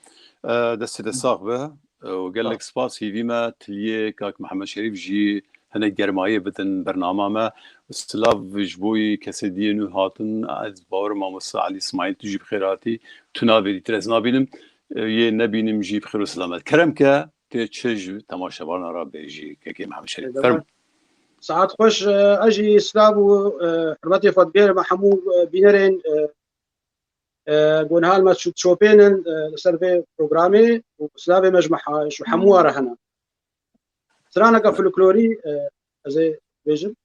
دست دساق به وقال لك سباس هي ما تليه كاك محمد شريف جي هنا جرمايه بدن برنامج ما سلاف جبوي كسدين وهاتن از باور ما مص علي اسماعيل تجيب خيراتي تنابي ترزنا بينم يه نبينم جيب خير وسلامات كرمك تشج تماشاوان را بيجي كاك محمد شريف فرم ساعات خوش اجي سلاف حرمتي فضيل محمود بينرين قون هالما شوبينن سيرفي بروغرامي وسلافي مجمعها شو حمواره هنا سرانا كفلكلوري زي فيجن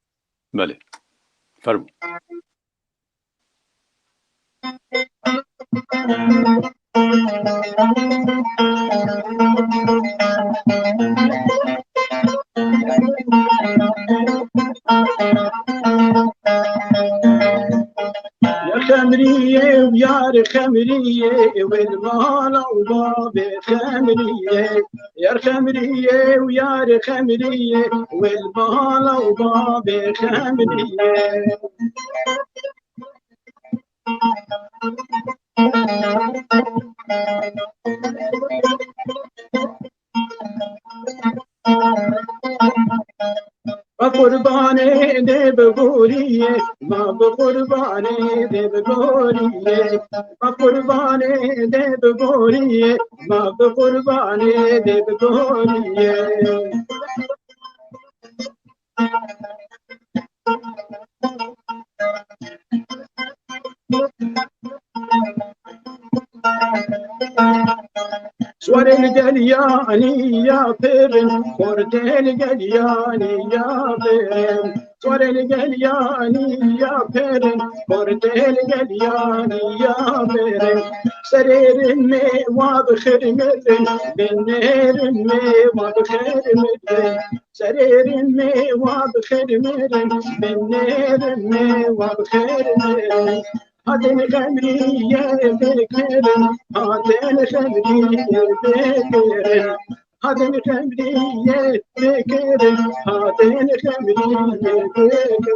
بله فرمو يا خمرية ويا خمرية والمال وباب خمرية يا خمرية ويا خمرية والمال وباب خمرية قرباني دي بقولي ما بقرباني دي بقولي ما قرباني دي بقولي ما بقرباني دي بقولي سوار القلياني يا بيرن خورد القلياني يا بيرن سوار القلياني يا بيرن خورد القلياني يا بيرن سرير مي وابخر مرن بالنير مي وابخر مرن سرير مي وابخر مرن بالنير مي وابخر مرن هاتين خمرية بكرن هاتين خمرية بكرن هاتين خمرية بكرن هاتين خمرية بكرن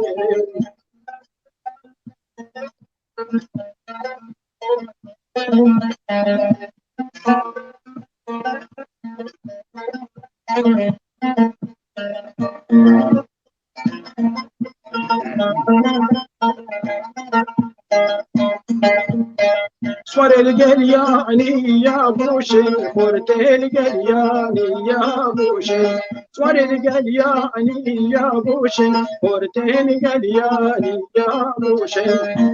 سوار القلياني يا بوشي خورت القلياني يا بوشي سوار القلياني يا بوشي خورت القلياني يا بوشي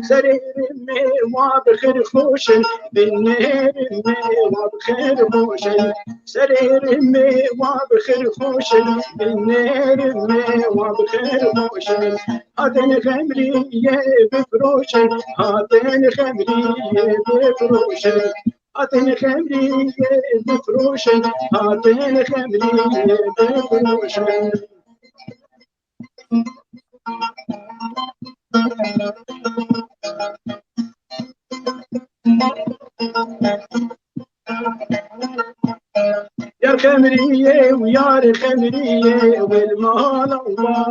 سرير مي وابخر خوشي بالنير مي وابخر خوشي سرير مي وابخر خوشي بالنير مي وابخر خوشي هاتين خمرية بفروشي هاتين خمرية بفروشي هاتين خمرية بفروشي هاتين خمرية بفروشي يا خمرية ويا خمرية والمال الله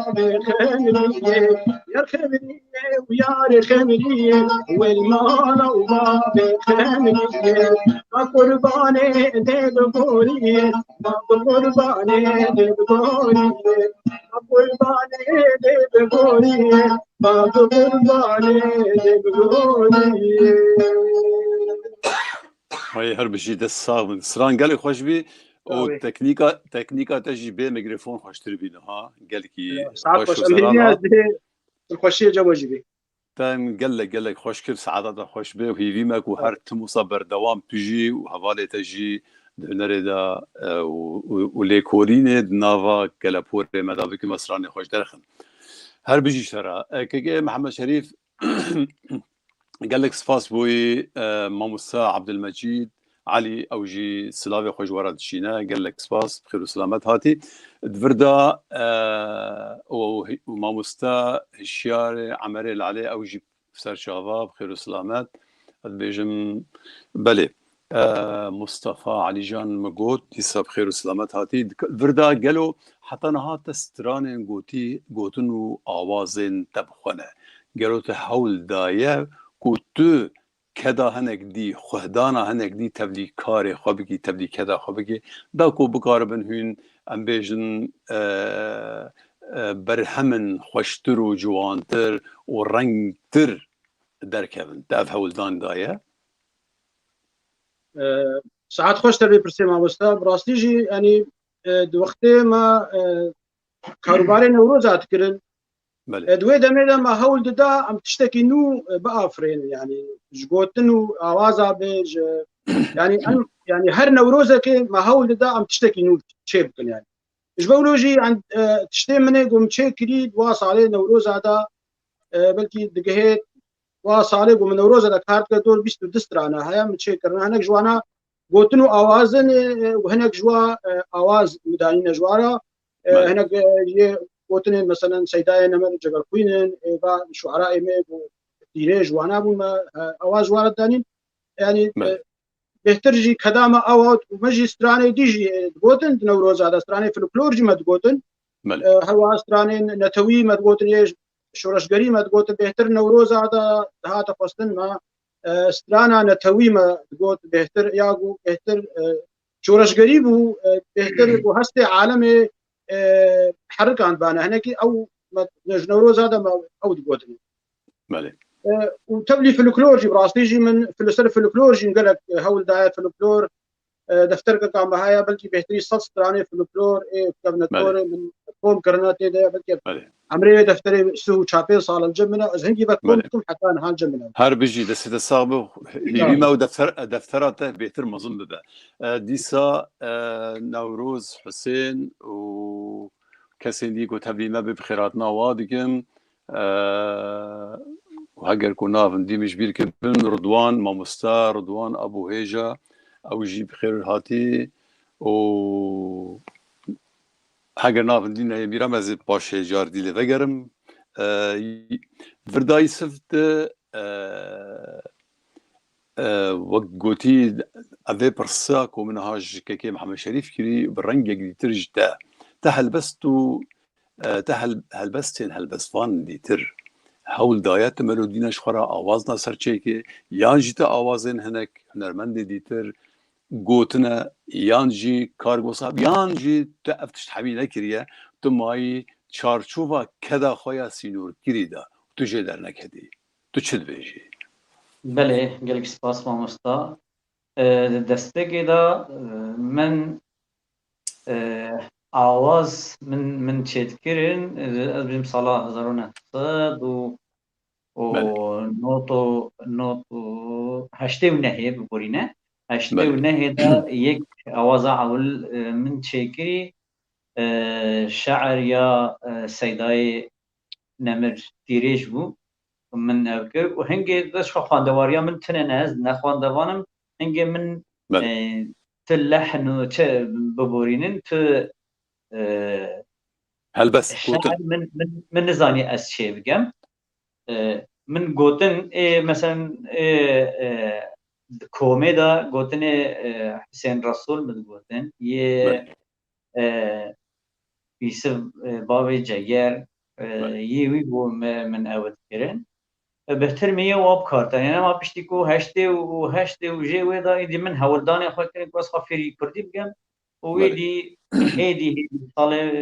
خمرية يا خمرية ويا خمرية والمال الله خمرية ما قرباني دي بقولي ما قرباني دي بقولي ما قرباني دي بقولي ما قرباني دي بقولي هاي هر بشي دست ساغ من سران قالي خوش بي و تكنيكا تجي بي ميكروفون خوش تربينه ها قالي كي ساعات خوش امريني الخوشية جواجي بي تايم قال لك خوش كيف سعادة خوش بي وهي فيمك وهر تموصا بردوام بيجي وهوالي تجي نريدا وليكوريني دنافا كالابوري مدابك مسراني خوش درخن هر بيجي شرا كي محمد شريف قال لك سفاس بوي ماموسا عبد المجيد علي اوجي سلافي خوش ورد شينا قال لك سفاس بخير وسلامات هاتي دفردا وماموستا هشيار عمري العلي اوجي بسر شافا بخير وسلامات بيجم بلي مصطفى علي جان مقود يسا بخير وسلامات هاتي دفردا قالوا حتى نهات ستران قوتنو آوازين تبخونه قالوا تحول دايه كوتو كدا هنك دي خهدانا هنك دي تبلي كاري خبكي تبلي كدا خبكي داكو بقاربن هين ام بيجن برهمن خوشتر و جوانتر و رنگتر دركبن داف هولدان دايه ساعات خوشتر بيبرسي ما مستا براستي جي يعني دو وقتي ما كاروباري نوروزات كرن دوي دمي ما هول دا ام تشتكي نو بافرين يعني جوتنو اوازا بيج يعني هر نوروزك ما هول دا ام تشتكي نو تشيبكن يعني جبولوجي عند تشتي مني قوم تشيكري واصالي نوروز هذا بلكي دقهيت واصالي قوم نوروز هذا كارت دور بيستو دسترانا هيا متشيكرنا هناك جوانا قوتنو اوازن وهناك جوا اواز مدانين جوارا هناك قوتن مثلا سيداي نمر جبل كوينن با شعراء مي ديريج وانا بو اواز وارد دانين يعني بهترجي كدامه اوت ومجي ستراني ديجي قوتن نوروز هذا ستراني فلكلورجي ما تقوتن هوا ستراني نتوي ما تقوتن يش شورشگري ما تقوتن بهتر نوروز هذا هات فستن ما سترانا نتوي ما تقوت بهتر ياغو بهتر شورشگري بو بهتر بو هسته عالم حركان بانا هناكي او نجنوروز هذا ما او دقوتني بله وتبلي فلكلورجي براستيجي من فلسفه فلكلورجي قال لك هول دايت فلكلور دفتر كان بهايا بلكي بهتري صص تراني فلكلور كابنتور من قوم كرناتي ده بلكي عمري دفتري سو تشابي صال الجمنه از هنجي بكم حتى نهال الجمنه هر بيجي دست الصعب هي ما دفتراته بيتر مظن ده ديسا نوروز حسين و كسين دي قلت هبلي ما بخيراتنا وادقم وهاجر كنا فندي مش بير كبن رضوان ماموستا رضوان ابو هيجا او جي بخير هاتي و هاجر نافندي نه میرم باش جار دیله وگرم وردای سفت وقت گوتی اوه پرسا کو من هاج که محمد شریف کری برنگ یک دیتر جدا تهلبستو هلبستین هلبستوان دیتر حول دایت ملودینش خورا آواز نصر چه که یان جیتا آوازین هنک هنرمند دیتر گوتنا یان جی کارگو صاحب یان جی تا افتش حمیله کریه تو مایی چارچوبا کدا خویا سینور کریدا تو جه در نکدی تو چه دویجی؟ بله گلک سپاس مامستا دسته دا من آواز من چید کرن از بیم سالا 1900 و نوتو هشته و نهیه ببورینه هشته و نهیه دا یک آواز اول من چیکری شعر یا سیدای نمر تیریش بو من اوکر و هنگی داش خواندواریا من تنه از نخواندوانم هنگی من تلحن و چه ببورینن تو هلبس شعر من نزانی از چه بگم من گوتن مثلا کوميدا گوتن حسين رسول من گوتن یه يوسف بابي جگر يوي بو من اود كرن بهتر مية واب كارتا يعني ما بشتكو هشتي و جي ويدا يدي من هولداني خو كرن كواس خافيري كردي بگم ويدي هيدي طالع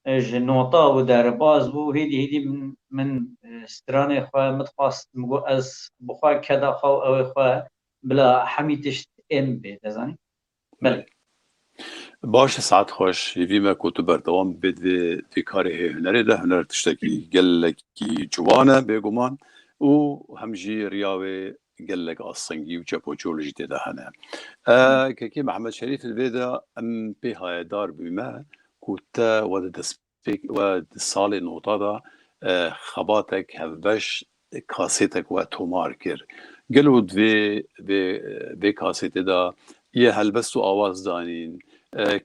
جنوطا و درباز بو هيدي من ستراني خو متخاص مگو از بخوا كدا خو او خو بلا حميتش ام بي دزاني بله باش ساعت خوش يفيما كنت بردوام بد في كاره هنري ده هنر تشتكي قال لك جوانا بيغمان و همجي رياوي قال لك الصنجي وجابوجولوجي ده هنا كي محمد شريف البيدا ام بها دار بما كنت ود دسبيك ود صالي نوطا خباتك هفبش كاسيتك وتومار كر قالوا في كاسيت ده یه هلبست و آواز دانین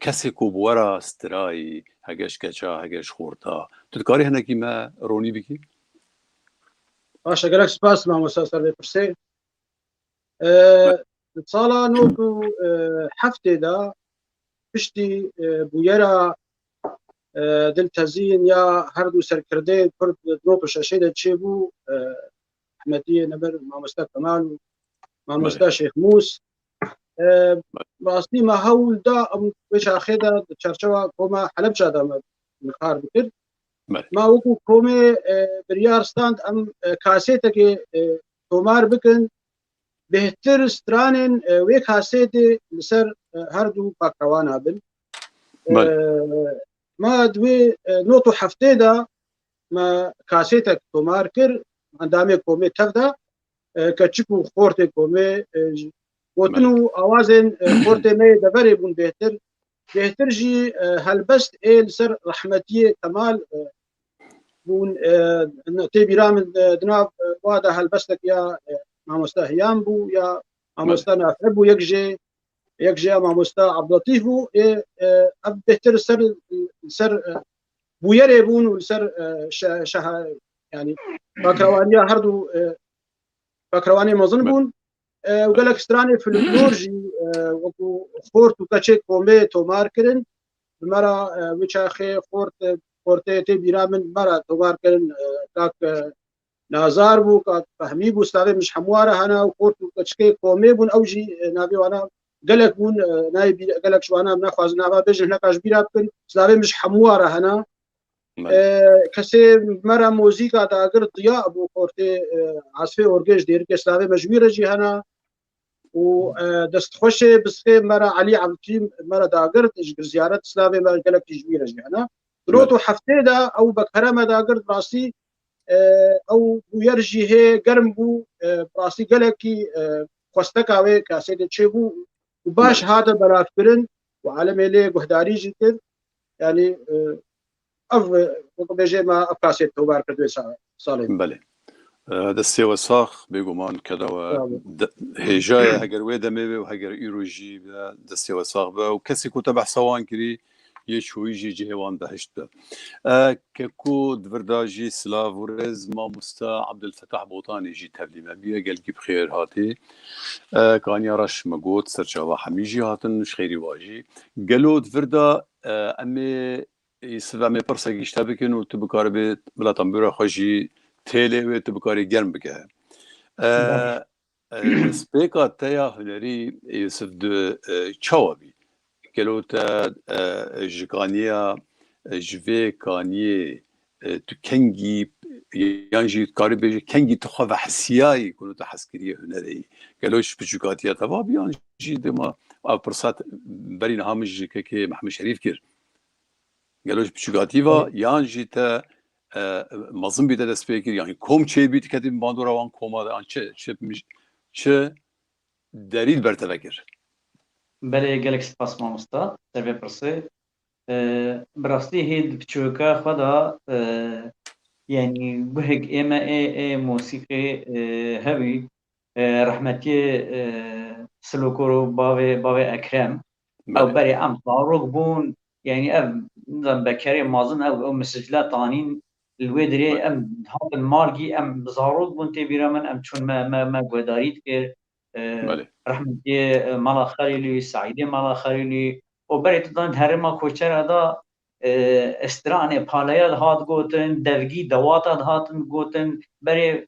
کسی کو بورا استرای هگش کچا هگش خورتا تو کاری هنکی ما رونی بکی باشه گلک سپاس ما مساسر بپرسه صالا نوتو هفته دا پشتی بویرا دل تزین یا هر دو سرکرده کرد نوتو شاشه دا چه بو احمدی نبر مامستا کمال مامستا شیخ موس راستی ما هول دا ام بش اخیدا چرچوا کوما حلب شادا مخار بکر ما وکو کومه بریار ستاند ام کاسیت که تومار بکن بهتر سترانن و کاسیت لسر هر دو پاکروان هبل ما دوی نوتو هفته دا ما کاسیت تومار کر اندامه کومه تفدا کچکو خورت کومه وتنو آوازن خورت مي دبري بون بهتر جي هلبست إل سر رحمتية كمال بون تبي رامن دناب وادا هلبستك يا ماموستا هيام بو يا ماموستا نافربو يكجي ماموستا عبد اللطيف بو أب بهتر سر بويري بون وسر يعني باكروانيا هردو باكرواني مظن بون وقال لك ستراني في الفلورجي وكو خورت وكاتشيك كومي تومار كرن مرة وشاخي خورتي تبيرا من مرة تومار كرن كاك نازار بو كاك فهمي بو ستاري مش حموارة هنا وخورت وكاتشيك كومي بون أوجي نابي وانا قالك بون نايبي قالك شو أنا بناخذ نابا بيجي هناك أجبيرا بكن سلافي مش حموارة هنا كسي مرة موزيكا دا أقر ضياء أبو كورتي عصفي أورجيش دير كسلافي مجبيرة جي هنا و دست خوشي بسخي مرة علي عبدالكريم مرة دا أقر زيارة سلافي مرة قالك تجبيرة جي هنا دروتو حفتي دا أو بكرامة دا أقر براسي أو يرجي هي قرم بو براسي قالكي خوستكاوي كاسيدي تشيبو وباش هذا بلاف برن وعلى ليه قهداري جدا يعني بيجي ما أفكاسيت توبار كدوي صالين بله دستی وساخ بگمان کدا و هجای هگر ویدا میبه و هگر ایروجی دستی وساخ به و کسی کو تبع سوان کری یه شویجی جهوان بهشت به که کو دورداجی سلاف ورز ما مستا عبدالفتاح بوطانی جی تبلیمه بیه گلگی بخیر هاتی کانی راش مگود سرچاوا حمیجی هاتن نش خیری واجی گلو دوردا امی سبع می پرسه گیشته بکن و تو بکار به بلا تنبورا خوشی تیله و تو بکاری گرم بکه سپیکا تیا هنری یوسف دو چاوابی گلو تا جکانیا جوی کانیه تو کنگی یعنی کاری بیش کنگی تو خواه حسیایی کنو تا حسکری هنری گلوش بچوکاتیا توابی یعنی دما پرسات برین همش که محمد شریف کرد گلوش بچوکاتی و یعنی تا مازن بیده دست بگیر یعنی کم چه بیت که دیم باندورا وان کما چه دلیل برتبکر بله گلکس پاس مامستا سربه پرسه براستی هید بچوکا خدا يعني بهج إما موسيقى هوي رحمتي سلوكورو باوي أكرم أو بري أم طاروق بون يعني أم نظام بكري مازن أو مسجلات طانين الويدري أم هذا المارجي أم بزاروق بون تبيرا من أم شون ما قداريت كير رحمتي مالا خليلي سعيدي مالا خليلي وبري تضان هرما كوشر هذا استرانه پالیال هات گوتن دوگی دوات هاتن گوتن برای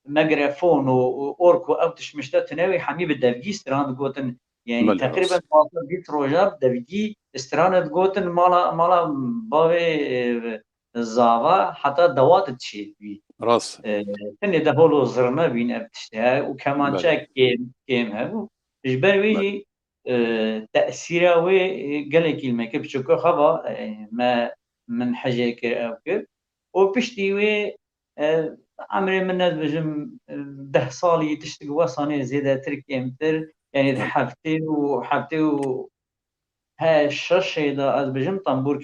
مگرفون و اورکو او تشمشته تنوی حمی به دوگی استران گوتن یعنی تقریبا 20 روزه دوگی استران گوتن مالا باوی زاوا حتی دوات تشید بی راس تنی ده هولو زرمه بین ابتشته و کمان چه کم هبو جبروی تأثيره وقال كلمة كبشوكو خبا ما من حاجة كر وبشتي و عمري من الناس بجم 10 صالي تشتغل وصاني زيادة ترك يمتر يعني حبتي ها الشش إذا از بجم طنبور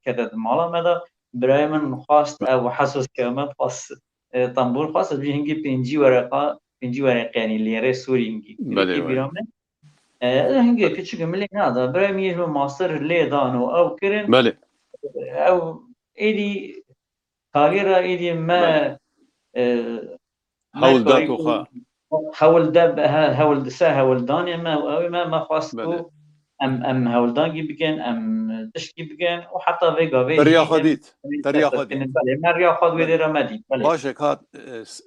كتد مالا ماذا براي من خاص أو حسوس كمان خاص طنبور خاص بيجي بينجي ورقة يعني اللي يرى سوري نجي هنگی küçük ملی نادا برای میشه ماستر لیدانو او کرن بله او ایدی کاریرا ایدی ما حول داتو خا حول دسا حول دانی ما او ما خواستو ام حول دانگی بکن ام تشکی بکن و حتی ویگا تریا خدید مریا خود ویدی رمدی باشه که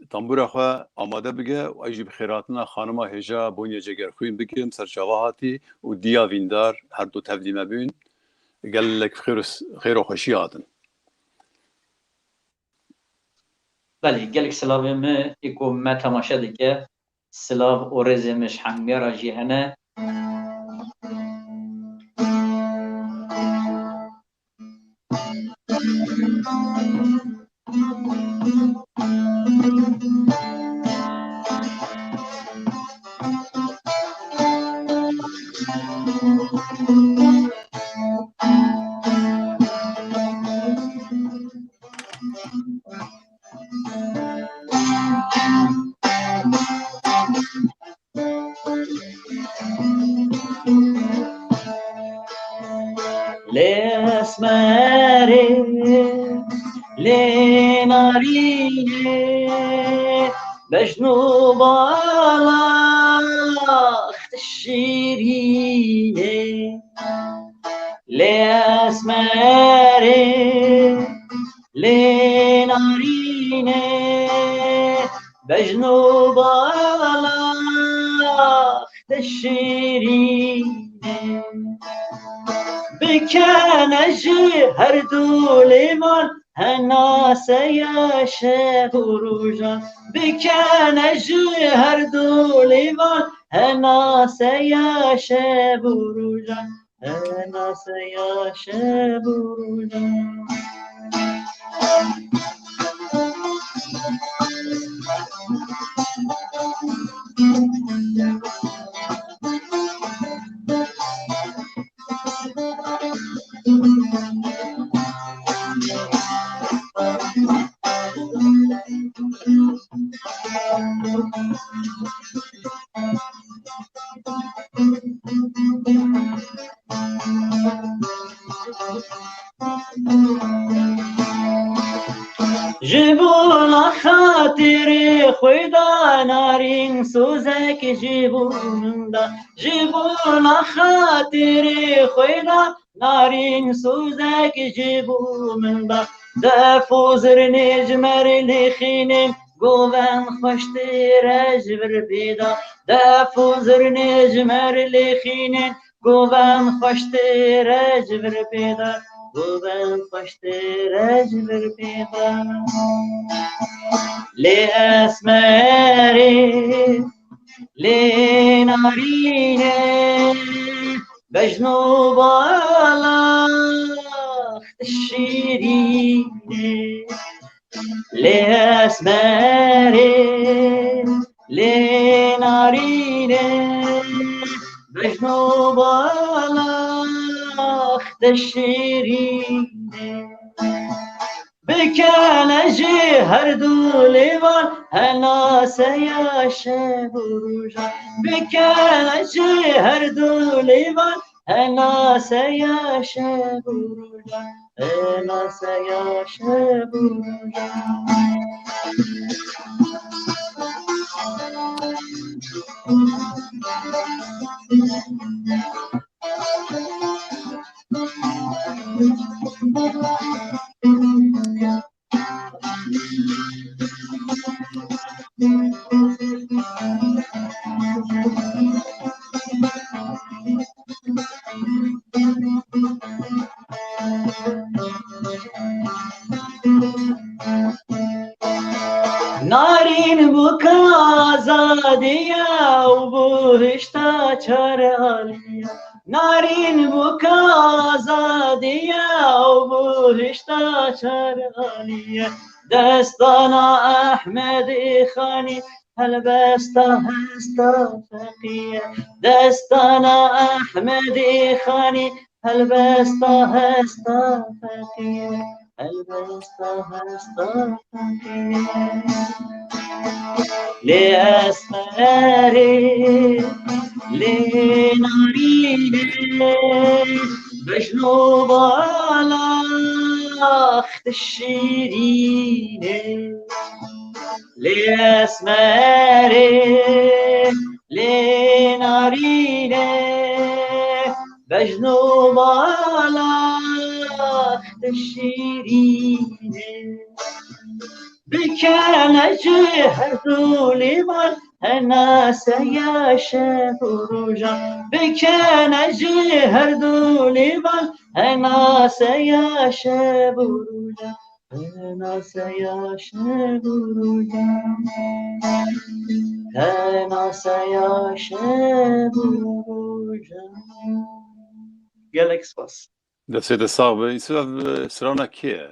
تنبور خوا آماده بگه و ایجی بخیراتنا خانما هجا بونی جگر خوین بگیم سرچاواهاتی و دیا ویندار هر دو تبلیمه بین قال لك خير وخشي هاتن بله گلک سلاوی ما ایکو ما تماشا دیگه سلاو و رزمش حمیه را جیهنه بجنو بالاخت الشيرينة لأسماري لنارينة بجنو بالاخت الشیرینه بکنه جی هر دولیمان هناسه یا شب و روژان بکنه جی هر دولیمان هناسه یا شب و روژان هناسه یا شب و روژان جبونا خاطر خویدا نارین سوزک جبوندا جبونا خاطر خویدا نارین سوزک جبوندا دفوزر نجمر لخینم گوون خوشتر اجبر بیدا دفوزر نجمر لخینم گوون خوشتر اجبر بیدا گوون خوشتر اجبر بیدا لی اسمری لی نارینه بجنو بالا الشیرینه لی اسمری لی نارینه بجنو بالا الشیرینه بکنه جی هر دولیوان هناسه یا شب و روژان بکنه جی هر دولیوان هناسه یا شب و روژان هناسه یا شب و روژان نارین بکا آزادیا و بهشتا چرالیا نارین بکا آزادیا و بهشتا چرالیا دستانا احمد خانی هلبستا هستا فقیه دستانا احمد خانی هلبستا هستا فقیه هلبستا هستا فقیه لی اسمری لی نارینه بجنو بالا اخت الشیرینه لی اسمری لی نارینه بجنو بالا اخت الشیرینه بکنه جی هر دولیوان هناسه یا شب و روژان بکنه جی هر دولیوان هناسه یا شب و روژان هناسه یا شب و روژان هناسه یا شب و روژان گلک سپاس دەسێتە ساغ بە سراونا کێە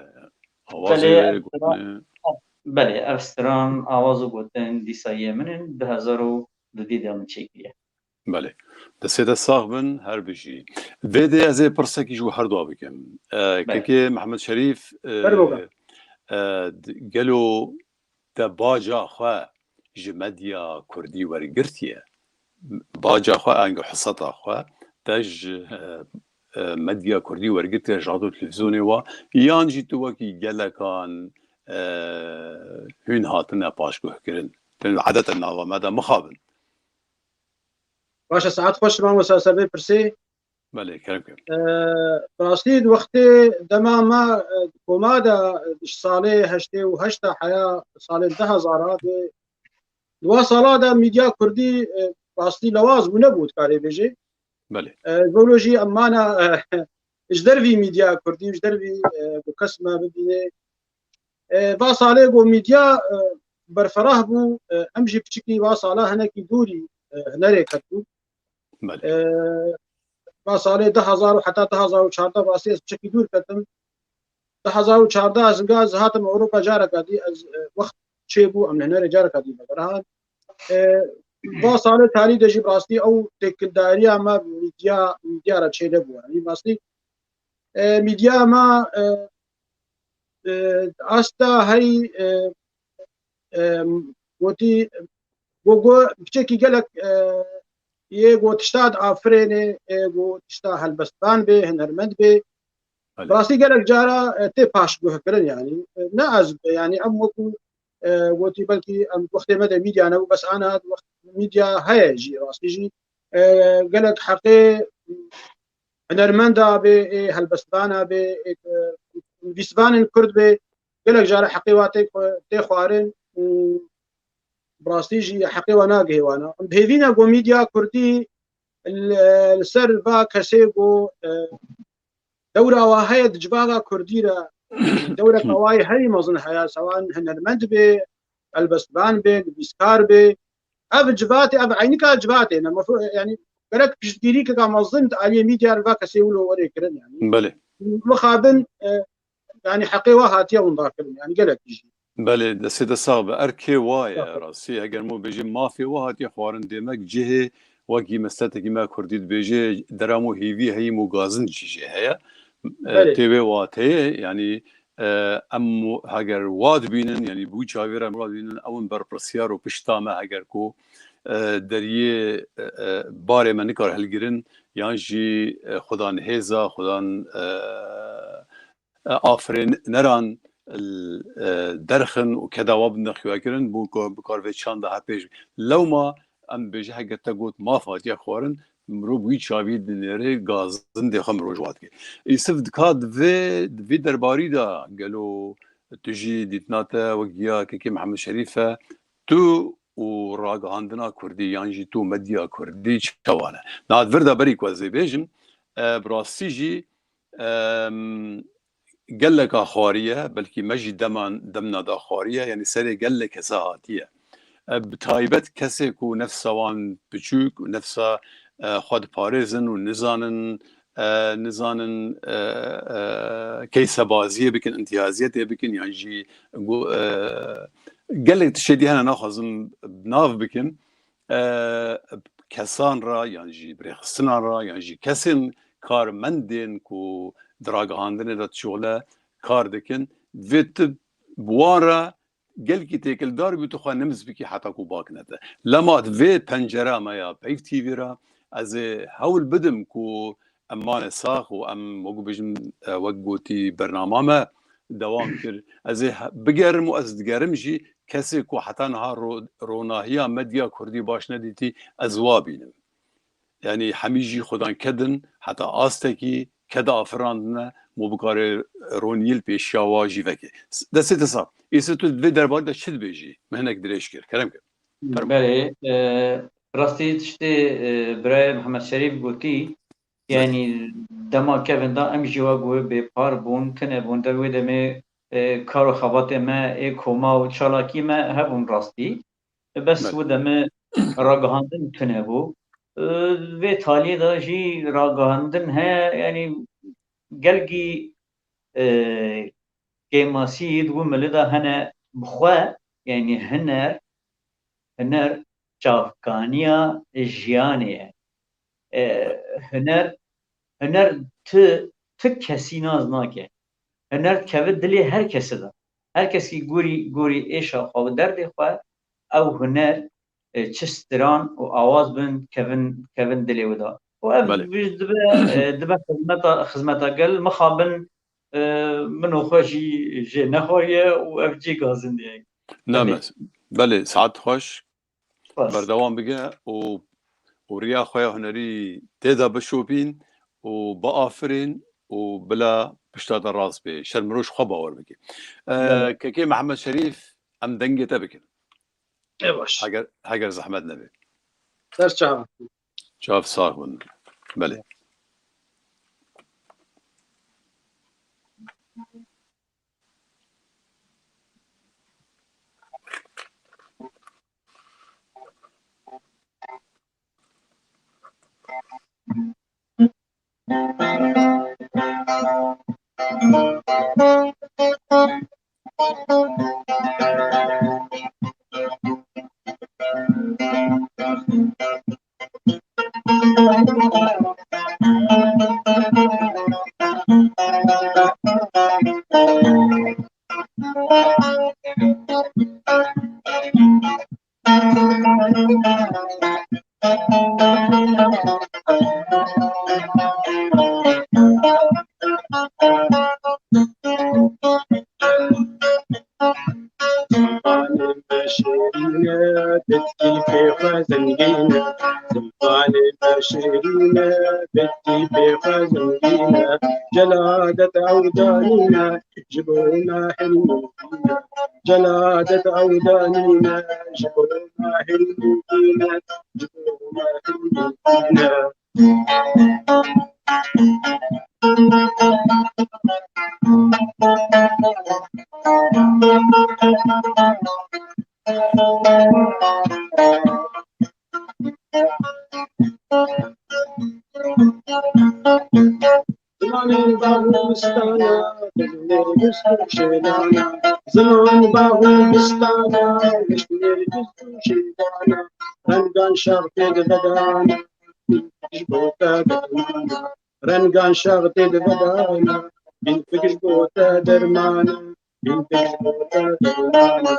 بله افستران آواز و گوتن دیسایه منن 2002 من چکیه بله دەسێتە ساغ بن هەر بژی vêdê ez ê pirsekî ji her dua bikim kekê Mehmed Şerîf gelo te baca xwe ji medya Kurdî wergirtiye baca xwe engê heseta xwe te ji medya Kurdî wergirtiye ji radyo televîzyonê we yan jî tu wekî gelekan hûn hatine paşguhkirin عادەتەن nava me de mixabin باشە سعات خۆشمان وەساسە بێ پرسێ بەڵێ کەرم ڕاستی وەختێ دەما ما کۆمادا ساڵێ هەشتێ و هەشتا حیا ساڵێ 2000 دوا ساڵادا میدیا کوردی راستی لواز بوو نەبوو کارێ بێژێ بله زۆلۆژی ئەمانە ji dervî mîdya Kurdî ji dervî bu kes me bibîne va salê got mîdya berferah bû em jî piçikî va sala hinekî dûrî hunerê ketbû va salê 2000 heta 2014 rastî ez piçikî dûr ketim 2014 ez gaz hatim Ewropa careka dî ez wext çêbû em hunerê careka dî berhan va salê tarî de jî rastî ew têkildariya me mîdya ra çêde bû yanî rastî ميديا ما استا هي وتي گو بچکی گلک یه گو تشتاد آفرینه گو تشتا هلبستان به هنرمند به راستی گلک جارا تی پاش گوه کرن يعني نه از يعني ام وكو وتي بلكي ام وقت مدى ميديا انا بس انا وقت ميديا هي جي راستی جي گلک حقي هنرمندا به هلبستانه به ویسبان کرد به گلک جاره حقیواتی تی خوارن براستی جی حقیوانا گهوانا بهوینا گو میدیا کردی السر با کسی گو دورة وهاي دجباغا كرديرة دورة قواي هاي مظن حياة سواء هنرمند به البستان به بيسكار به أب جباتي أب عينك جباتي أنا المفروض يعني قالك بيشتري كذا مظن على ميديا رفاق سيولو وري كرن يعني بله مخابن يعني حقي وهاتيا ونضاكرن يعني قالك يجي بله دسته صعب اركي وايا راسي اگر مو بيجي ما في وهاتي خوارن ديمك جهه وكي مستاتك ما كرديد بيجي درامو هيفي هي مغازن جيجي هيا تيوي واتي يعني ام هاگر واد بينن يعني بو چاويرا مراد بينن اون برپرسيارو پشتامه هاگر کو دریه باره من نکار هلگرن یعنی جی خدان هزا خدان آفرین نران درخن و کدواب نخواه کرن بکار و چند ده پیش لو ما ام بجه هگتا گوت ما فاتیه خوارن مرو بوی چاوی دنیره گازن دیخم روجوات که ایسف دکاد وی درباری دا گلو تجی دیتناتا وگیا که محمد شریفه تو و راگهاندنا کردی یعنی جی تو مدیا کردی چوانه ناد وردا بری کوزی بیجم براستی جی گلک خواریه بلکی مجی دمنا دا خواریه یعنی سری گلک ساعتیه بتایبت کسی کو نفسوان بچوک و نفسا خود پارزن و نزانن کیس بازیه بکن انتیازیت بکن یعنی جی قالك تشدي هنا ناخذ بناف بكن كسان را يعني جي بريخستنا را يعني جي كسن كار مندين كو دراغ هاندن دا شغله كار دكن فيت بوارا قال كي تيكل دار بتخا نمز بكي حتى كو باكنته لما في بنجره ما يا بيف تي في را از هول بدم كو امان ساخ و ام موجو بجم وقوتي برنامه دوام كر از بگرم و از دگرم جی کسی کو حتی نها روناهیا مدیا کردی باش ندیتی از وابینم یعنی همیجی خودان کدن حتی آستکی کدا افراندنه مبکار رونیل پیشیا واجی وکی دسته تصاب ایسه تو دوی دربار دا چید بیجی مهنک دریش کر کرم کر بله راستی تشتی برای محمد شریف گوتی يعني دما كيفن دا ام جوا گوه به پار بون کنه بون دوی دمه کارو خبات ما کوما و چالاکی ما هبون راستی بس و دمه راگهاندن کنه بو و تالی دا جی راگهاندن ها يعني گلگی كيماسيد وملدا هنا بخوا يعني هنر چافکانیا جیانه هنر ت کسی ناز ناکه هنر که دلی هر کسی ده هر کسی گوری ایشا خواب درد خواه او هنر چستران و آواز بند کون دلی ودا و دبه خزمتا گل مخابن منو خوشی جه نخواهیه و اف جی گازن دیگه نعم بله ساعت خوش بردوام بگه و ریا خواه هنری تیدا بشوبین و با آفرین و بلا بشتاد راس به شرمروش خواه باور بگی که محمد شریف ام دنگه تا بکن باش هگر زحمت نبی سر چه چاف صاحبن بله جلادة أوداننا جبرنا حلمنا جلادة أوداننا جبرنا حلمنا جبرنا حلمنا زمان باغ بستانا نرجس شيلانا زمان باغ بستانا نرجس شيلانا رنقان شرطي غدانا جبوتا درمانا رنقان شرطي غدانا بنت جبوتا درمانا بنت جبوتا درمانا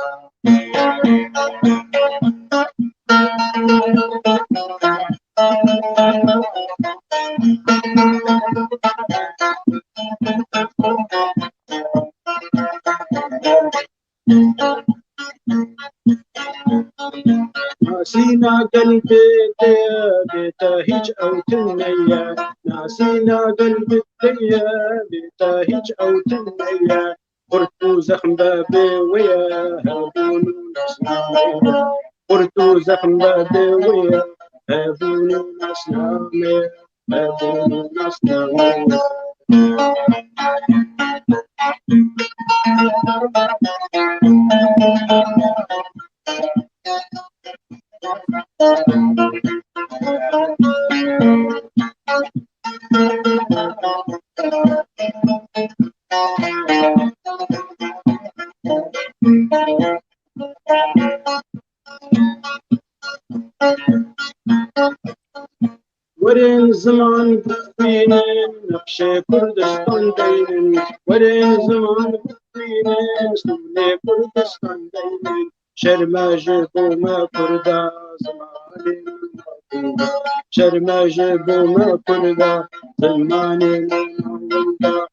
ناسينا قلبي بيتا هيج أو تنيا ناسينا قلبي بيتا هيج أو تنيا قرتو زخم بابي ويا هابونو نسنامي قرتو زخم بابي ويا هابونو نسنامي هابونو نسنامي ورين زمان بفينين نقشي كردستان داينين ورين زمان بفينين سنوني كردستان داينين شرماجي بوما كردا زماني شرماجي بوما كردا زماني نوندا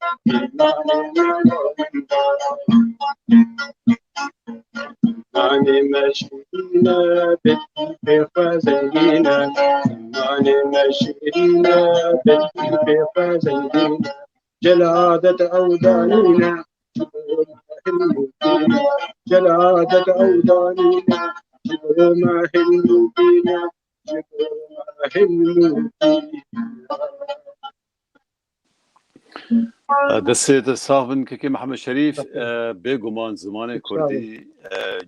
زماني مشينا بدي بفازينا زماني مشينا بدي بفازينا جلادة أودانينا جلادة أودانينا جبر ما هلو بينا جبر ما هلو دەسێتە ساڵبن کەکی محەممەد شەریف بێگومان زمانی کوردی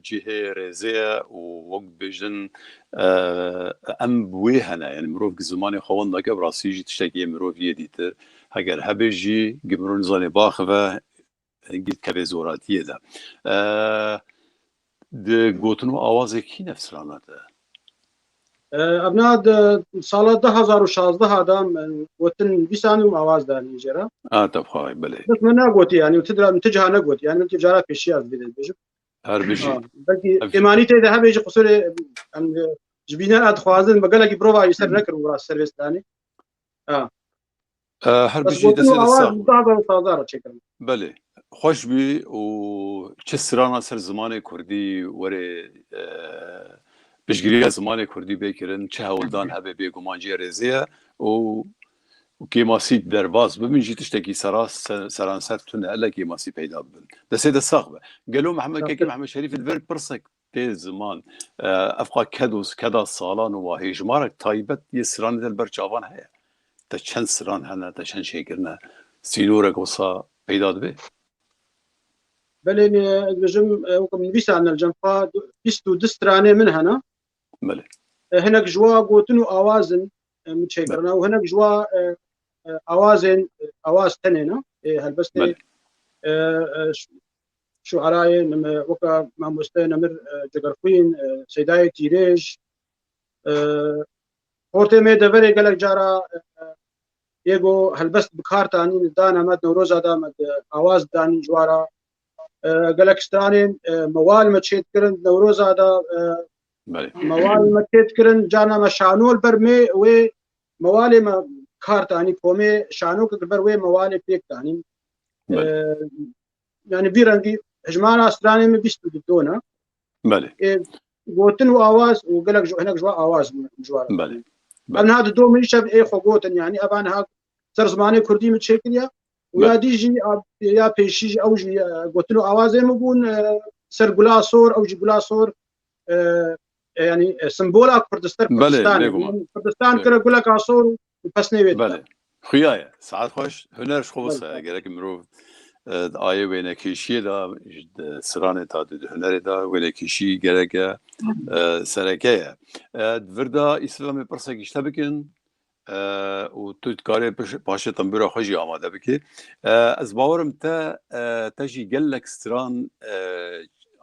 جیهەیە ڕێزەیە و وەک بێژن ئەم بوێ هەنە یعنی مرۆڤ زمانی خەوەندەکە ڕاستیژی تشتێکی مرۆڤیە دیتر هەگەر هەبێژی گمرۆ زانێ باخەوە گیت کەبێ زۆراتیەدا گوتن و ئاوازێکی نەفسرانەتە ابناد سال 2016 هذا وتن بيساني وآواز دار نيجرا تبخاي بله بس ما نقولتي يعني وتدرى متجهه نقولتي يعني التجارات في الشيء بدل بيجي هر بيجي بلكي ايمانيتي اذا هبيجي قصور جبينا ادخوازن بقالك بروفا يسر نكر ورا السيرفيس ثاني هر بيجي دسه الصاغ بله خوش بي و چه سرانا سر زمان كردي وره پشگیری زمان کردی بکرن چه هولدان هبه بگمانجی رزیه و که ماسی درواز ببین جیتش تکی سرانسر تونه الا که ماسی پیدا ببین دسته ده ساقبه قالوا محمد كيكي محمد شريف الفيرب برسك في زمان افقا كدوس كدا سالان و هجمارك تايبت يسران دل برچاوان هيا تشن سران هنا تشن شيكرنا سينورك وصا پیدا به بلين بجم وكم بيس عن الجنفا بيستو دستراني من هنا بله هناك جوا قوتنو اوازن متشكرنا وهناك جوا اوازن اواز تنينا هالبستي شعراء وكا مع مستوى نمر جغرفين سيداي تيريج هورتي مي دفري قالك جارا يجو هالبست بكار تاني دانا مد نوروز هذا مد اواز داني جوارا قالك استاني موال ما تشيت كرن نوروز هذا موال ما تشيت كرن جانا ما شانول برمي و موالي ما كار تاني كومي شانو كبر و موالي بيك تاني يعني بيرنجي هجمانا استراني من بيستو بدونا بله قوتن واواز وقالك هناك جوا اواز جوارا بله أنا هذا دو من شب إيه خقوتن يعني أبان ها سر زماني كردي متشكل يا ويا ديجي يا بيشي أو جي قلت له أوازين مبون سر قلاصور أو جي قلاصور يعني سمبولا كردستان كره يقول لك عصور بس نبيت بله خيايا ساعات خوش هنرش خوصة أجرك مروف آیه وینکیشی دا سرانه تا هنر دا وینکیشی گرگه سرکه وردا اسلام پرسکیشته بکن و تو کاری باشه تنبور خوشی آماده بکی از باورم تا جی گلک ستران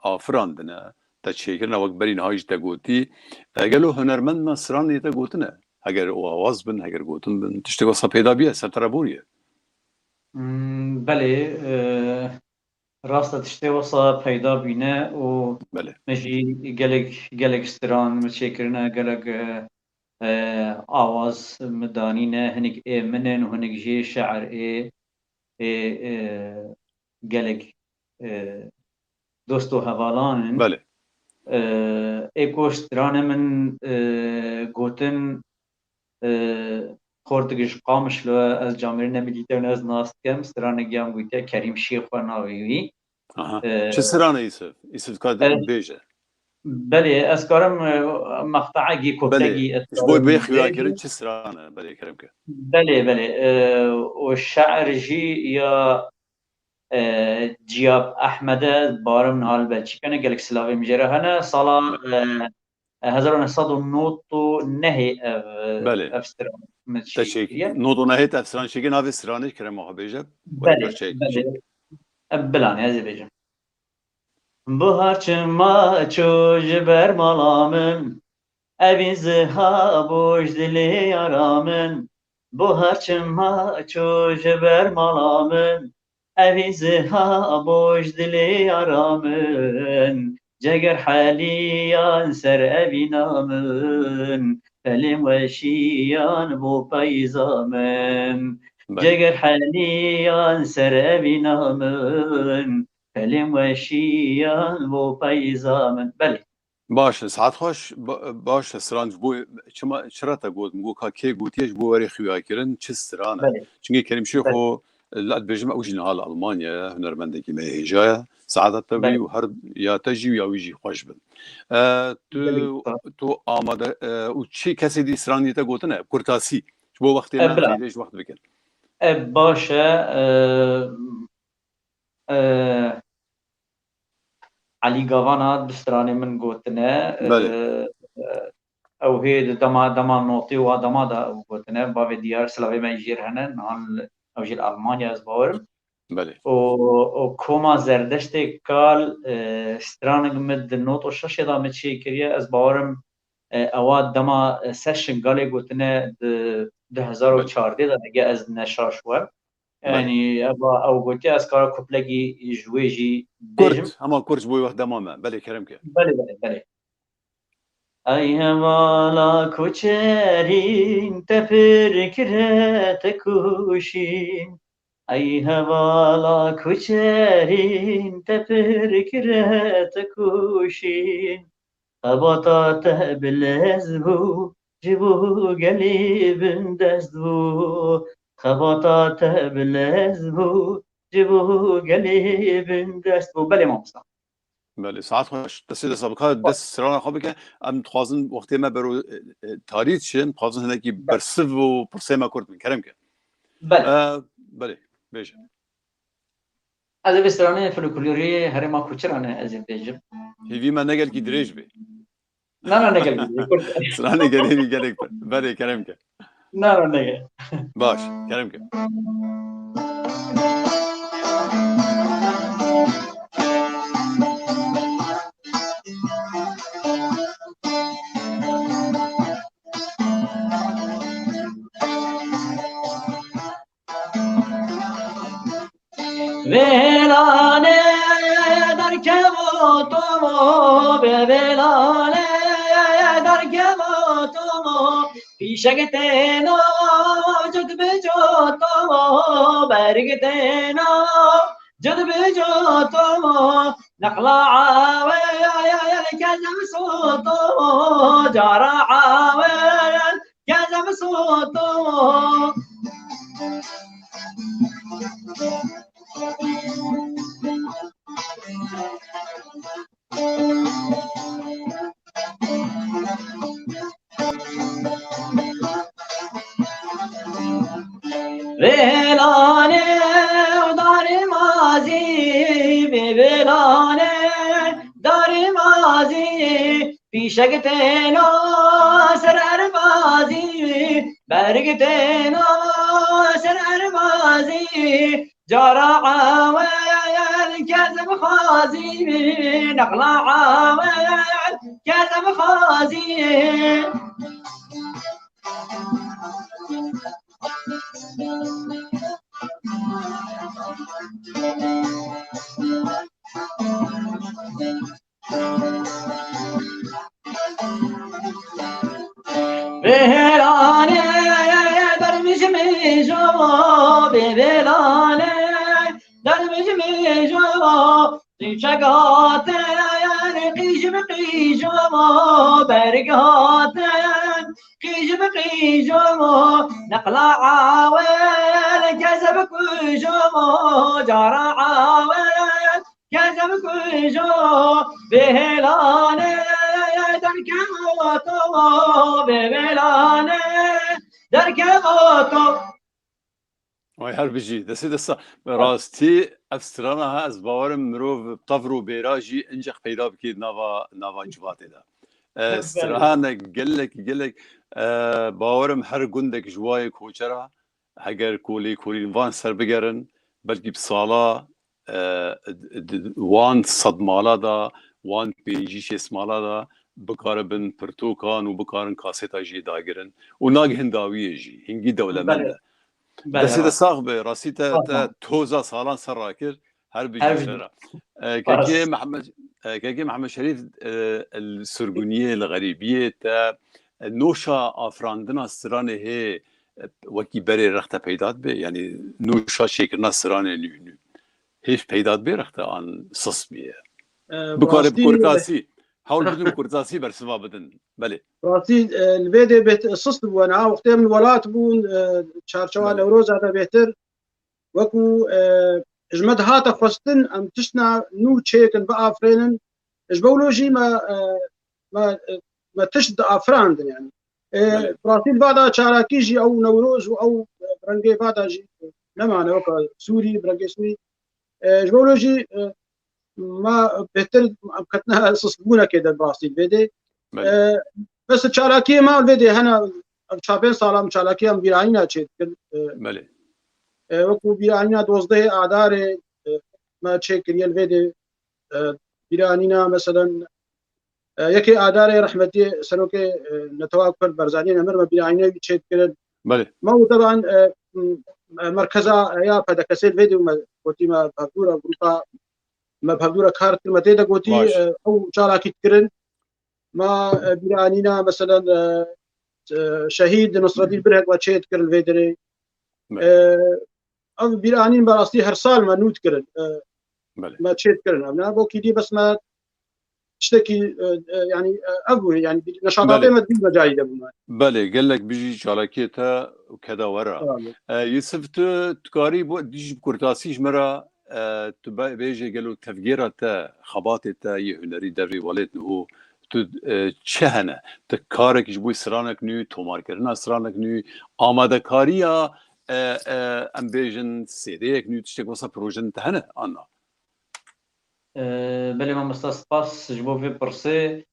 آفراندنه تا چیکرنا وقت برین هایش تا گوتی گلو هنرمند ما سرانی تا گوتنه اگر او آواز بن اگر گوتن بن تشتی واسه پیدا بیه سرطربوریه بله راست تشتی واسه پیدا بینه و مجی گلک ستران متشکرنه گلک آواز مدانینه هنگ منن و هنگ جی شعر گلک دوستو هوالانن بله ایکو سترانه من گوتن خورتگش قامش لو از جامعه نمیلیته و از ناست کم سترانه گیام گویته کریم شیخ و ناویوی چه سترانه ایسف کاد بیجه بله از کارم مقطعی کوتگی بله بوی خیال کردن چه سترانه بله کرم که بله و شعر جی یا جیاب احمد بارم نهال بچی کنه گلک سلاوی مجره هنه سالا 1909 بله افستران نوت نهایت افسران شیگه ناوی سرانش کرم ماه بیجه بله بلانه ازی بیجم bu harçma çocuğu malamın evin zıha boş dili yaramın bu harçma çocuğu malamın evin zıha boş dili yaramın ceger haliyan ser evinamın elim ve şiyan bu payzamın ceger haliyan ser evinamın كلم وشيان بو بيزامن بله باشه ساعت خوش باشه سرانج بو چرا تا گوت مگو که گوتیش بو وری خویا کردن چه سرانه چونکه کریم شیخو لاد بجمع اوج نهال المانیا هنرمندکی مهجایا سعادت تبی و هر یا تجی یا ویجی خوش بن تو آماده و چی کسی دی سرانی تا گوتنه کرتاسی بو وقتی نه دیش وقت بکن باشه علی گاوانا دسترانی من گوتنه او هی دما نوتی و دما دا گوتنه باوی دیار سلاوی مجیر هنه نان او جیل آلمانیا از باورم بله و کوما زردشت کال سترانگ مد نوت و شش دا مچی کریه از باورم اواد دما سشن گالی گوتنه 2014 دا دیگه از نشاش ور يعني او قلت اسكار كوبلغي جويجي كرت اما كرت بوي وقت دمامه بلي كرمك بلي اي هوالا كوچرين تفر كرت كوشين اي هوالا كوچرين تفر كرت كوشين قبطا تبلزبو جبو قليب دزبو خبطا تبلز بو جبو قليب دست بو بله مامسا بله ساعت خوش دست سابقه دست سران خوابه که ام خوازن وقتی ما برو تاریخ شیم خوازن هنگی برسف و پرسه ما کرد من کرم که بله بیش از بسترانه فلکلوری هرما کوچرانه از این بیشم هیوی من نگل کی دریج بی نه نگل سران نگل هیوی گلک بله کرم که نه نگل باش کرم که ولانه در که تو ولانه در که تو پیشک تینا جد به جد تو برگ تینا جد به جد تو نقلا عاوی کزم صوتو جارا عاوی کزم صوتو ولانه دار مازی ولانه دار مازی پیشک تینا سرر بازی برگ تینا سرر بازی جارا عاول كذب خازي نقلا عاول كذب خازي بهلانه درمش میجو بهلانه درمش میجو چگات قیجم قیجم برگات قیجم قیجم نقلا عاول كذب كجم جارا عاول كذب كجم بهلانه دركماتو ببلانه دركماتو وای هر بجی دست راستی افسرانه ها از باورم مروف طفرو بیراجی انجخ پیدا بکید نوا جواته دا استرانه گلک باورم هر گندک جوای کوچرا اگر کولی وان سر بگرن بلکه بسالا وان صدمالا دا وان پیجیش اسمالا دا بکاربن پرتوکان و بکارن کاستا جی داگرن و ناگ هنداوی جی هنگی دولمنده دستی دستاق به راستی تا توزا سالان سر راکر هر بجی سر که محمد شریف السرگونیه الغریبیه تا نوشا آفراندنا سرانه هی وکی بری رخت پیداد به یعنی نوشا شکرنا سرانه نو هیچ پیداد به رخت آن سس بیه بکاره بکرتاسی حاول بدون كرتاسي برسما بدن بله راسي الفيديو بيت صصت وانا وقتها من الولات بون شارشوال اوروز هذا بيتر وكو اجمد هاتا خستن ام تشنا نو تشيكن بافرينن اجبولوجي ما تشد افراند يعني راسي بعد شاراكيجي او نوروز او برنجي بعد جي لما انا وكا سوري برنجي سوري اجبولوجي ما بهتر كتنا صصبونا كده براسي الفيديو بس الشالاكيه ما الفيديو هنا شابين صالام شالاكيه ام بيراينا تشيت بله وكو بيراينا دوزده اعدار ما تشيك ريال الفيديو بيراينا مثلا يكي اعدار رحمتي سنوكي نتواكل برزانين امر ما بيراينا تشيت كده بله ما هو طبعا مركزا يا بدكسي الفيديو ما قلتي ما بهدوره بروطا ما بهدوره كارت المتى دا قلتي او شالاكي تكرن ما بيرانينا مثلا شهيد نصر الدين برهق وتشيت كر الفيدري او بيرانين براستي هر سال ما نوت كرن ما تشيت كرن انا بوكي دي بس ما تشتكي يعني ابو يعني نشاطاتي ما تجي جايده بما بله قال لك بيجي شالاكيتا وكذا ورا يوسف تكاري بو ديج بكرتاسيش مرا تو بیجی گلو تفگیرات تا خبات تا یه هنری دری ولید نو تو چه هنه تو کارک جبوی سرانک نیو تومار کردن سرانک نیو آماده کاریا ام بیجن سیده یک نیو تشتک واسه پروژن تهنه آنا بله ما مستسپاس جبو في برسي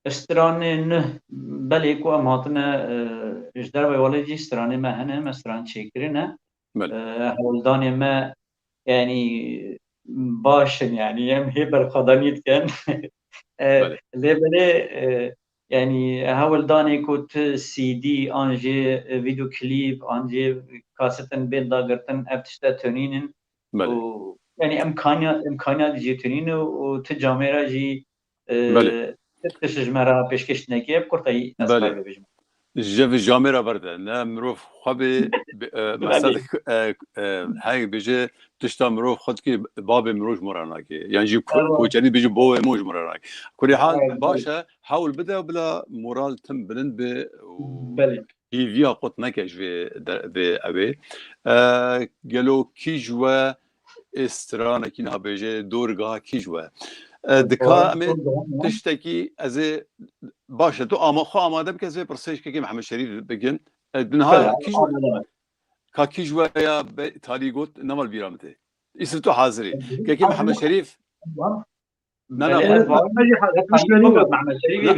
استراني نه بله كو ام هاتنا اجدار بيوالجي استراني ما هنا ما استران شكرنا هولداني ما يعني باشن يعني هم هبر خدانيت كان لي بله يعني هولداني كوت سي دي انجي فيديو كليب انجي كاستن بين داغرتن ابتشتا تونينن يعني امكانيات جيتونين وتجاميرا جي تشجمرا بيشكش نكيب كورتاي اسباب بيجم جف جاميرا برده نا مروف خبي مسد هاي بيجي تشتا مروف خد كي باب مروج مراناكي يعني جي كوچري بيجي بو موج مراناكي كل حال باشا حاول بدا بلا مورال تم بلند ب هي فيا قط نكش في ابي قالوا كي جوا استرانه کی نابجه دورگاه کی جوه دکا امی تشتکی از باشه تو آماده بکن از پرسش که محمد شریف بگن دنها کی جوه کا کی جوه یا تالی گوت نمال بیرامته اسم تو حاضری که محمد شریف نه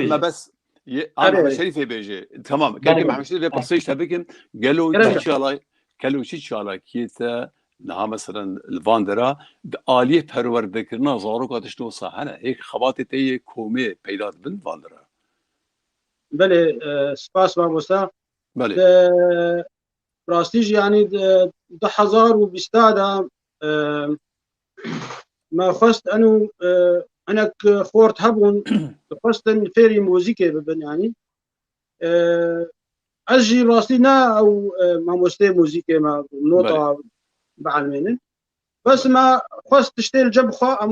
ما بس محمد شریف بيجي تمام كان محمد شريف برسيش تبكن قالوا شي شالا كيتا نها مثلا الفاندرا آلیه پرورده کردن زاروکاتش تو صحنه هیچ خباتی تی کومی پیدا بن فاندرا بله سپاس ماموستا بله راستیج يعني 2020 ما خست انو انا خورت هبون خست فيري موزيكي ببن يعني اجي راستي نا او ماموستي موزيكي ما نوطه بعلمين بس ما خست تشتيل جبخه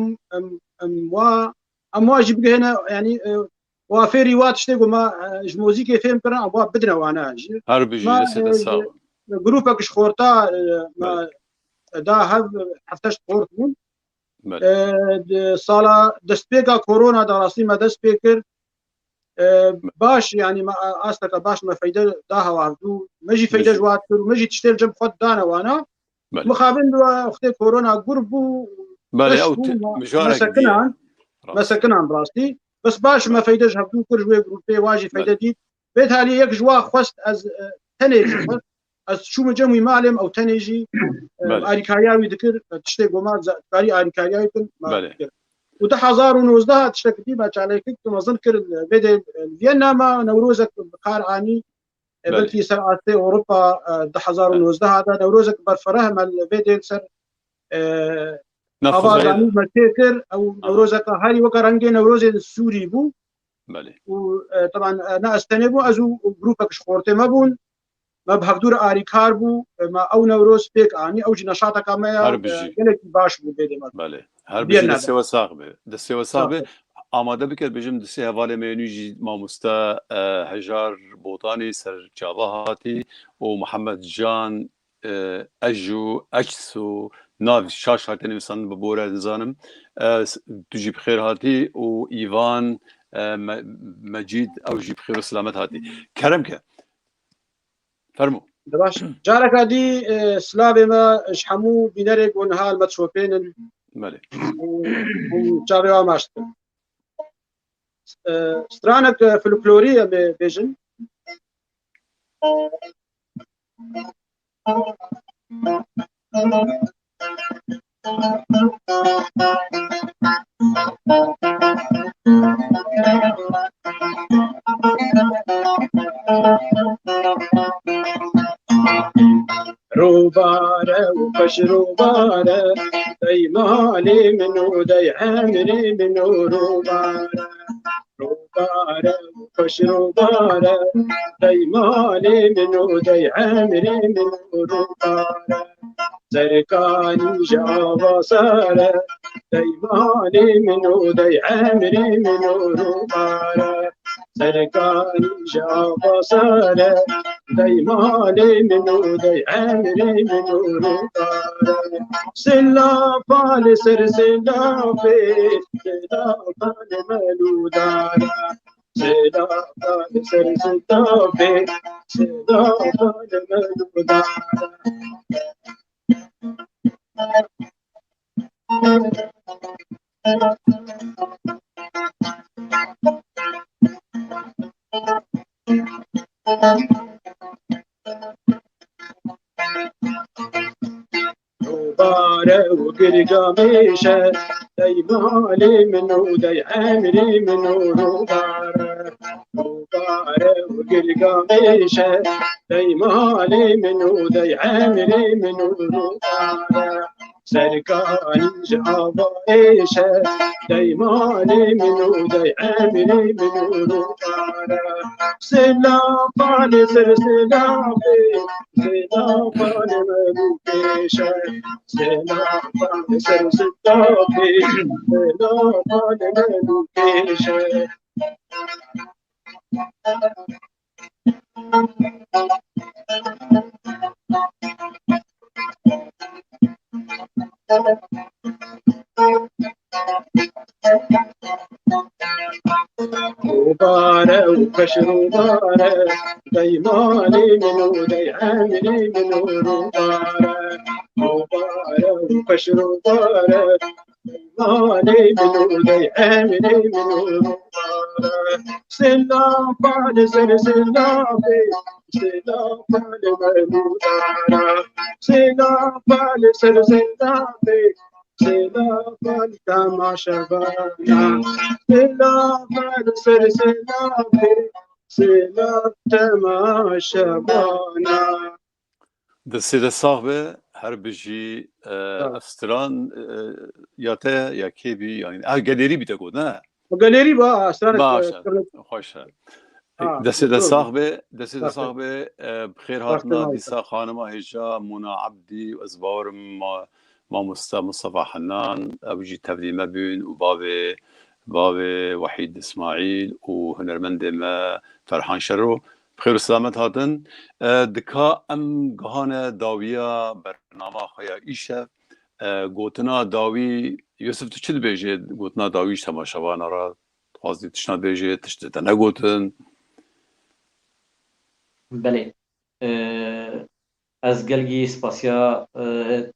ام واجب هنا يعني وافيري وات تشتيقوا ما موزيكي فهم كرا ابوا بدنا وانا اجي هربجي لسه جروبك شخورتا ما دا هاف حفتش خورتون صاله دسبيكا كورونا دراسي ما دسبيكر باش يعني ما استك باش ما فايده داها وعدو ماجي فايده جوات ماجي تشتيل جنب خد دانا وانا مخابن اختي كورونا قربوا مسكنان براستي بس باش ما فايده جهبدو كل جوي جروبي واجي فايده دي بيت هالي يك جوا خست از تنيجي از شو مجموي معلم او تنيجي اريكاياوي ذكر تشتي قوما قاري اريكاياوي كن وده 2019 تشتكي ما عليك تنظن كر بدا فيينا ما نوروزك بقار عاني بلكي سرعه اوروبا 2019 هذا نوروزك برفره مال بدا سر نفذ ما تذكر او نوروزك هاي وكرنجي نوروز السوري بو بله وطبعا انا استنبو ازو جروبك شخورتي ما بون ما بهدور اريكار بو ما او نوروز بيك اني او نشاطك ما قالك باش بو بدا بله هر بيجي دسوا صاحبه دسوا صاحبه آماده بکر بجم دسته حواله مینوی ماموستا هجار بوطانی سر جاواهاتی و محمد جان اجو اجسو ناو شاش هاتنی مثلا ببوره نزانم تجيب خير هاتي و ايوان مجيد او جيب خير وسلامت هاتي كرمك فرمو باش جارك هادي سلابي ما شحمو بينرق ونهال ما تشوفين مالي وجاري ماشت سترانك فلكلورية بيجن روبارة وفش روبارة داي مالي منو داي عمري منو روبارة روبارة وفش روبارة داي مالي منو داي عمري منو روبارة زركاني جاوا سارة داي مالي منو داي عمري منو روبارة زركاني جاوا سارة مالي منو دي عمري منو سلا فال سر سلا في سلا فال ملودارا سلا فال سر سلا في سلا فال ملودارا باره وقرقا ميشه داي مالي منو داي عمري منو باره وقرقا ميشه داي مالي منو داي عمري منو باره سركاني جابا ايشه داي مالي منو داي عمري منو باره سلا فاني سر سلا سلا فاني ملوكيشه سلا فاني سر سلا سلا فاني ملوكيشه وباره وكشر وباره داي مالي منو داي عمري منو باره وباره وكشر وباره داي مالي منو داي عمري منو باره سلا فال سر سلا سلا فال ملودارا سلا فال سر سلا سلا فال تماشا بانا سلا فال سر سلا سلا تماشا بانا دسته صاحبه هر بجی استران یا ته یا کی بی یعنی گالری بیت گود نه گالری با استران خوشه دسته صاحبه بخیر هاتنا دیسا خانم هجا مونا عبدی و ازبار ما مصطفى حنان ابجي تبليمه بين وباب وحيد اسماعيل وهنرمند ما فرحان شرو بخير وسلامت هاتن دكا ام گهان داويا برنامه خيا ايشه گوتنا داوي يوسف تو چل بيجي گوتنا داويش تماشاوان را قصدي تشنا بيجي تشت نگوتن بله از گلگی سپاسیا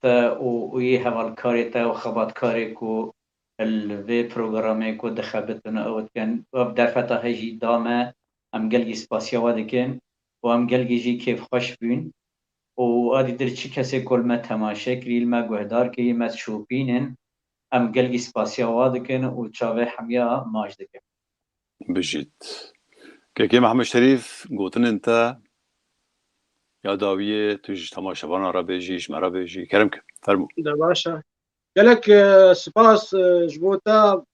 تا و یه حوالکاری تا و خباتکاری کو الوی پروگرامی کو دخبتنا اوت کن و در فتا هجی دامه ام گلگی سپاسیا ودکن و ام گلگی جی کیف خوش بین و آدی در چی کسی کلمه تماشه کریل ما گوهدار که ما شوپینن ام گلگی سپاسیا ودکن و چاوه حمیا ماج دکن بجید که محمد شریف گوتن انت یا داویه توش تماشاوان را بيجيش مرا بيجي كرمك فرمو ده باشا قالك سپاس جبوتا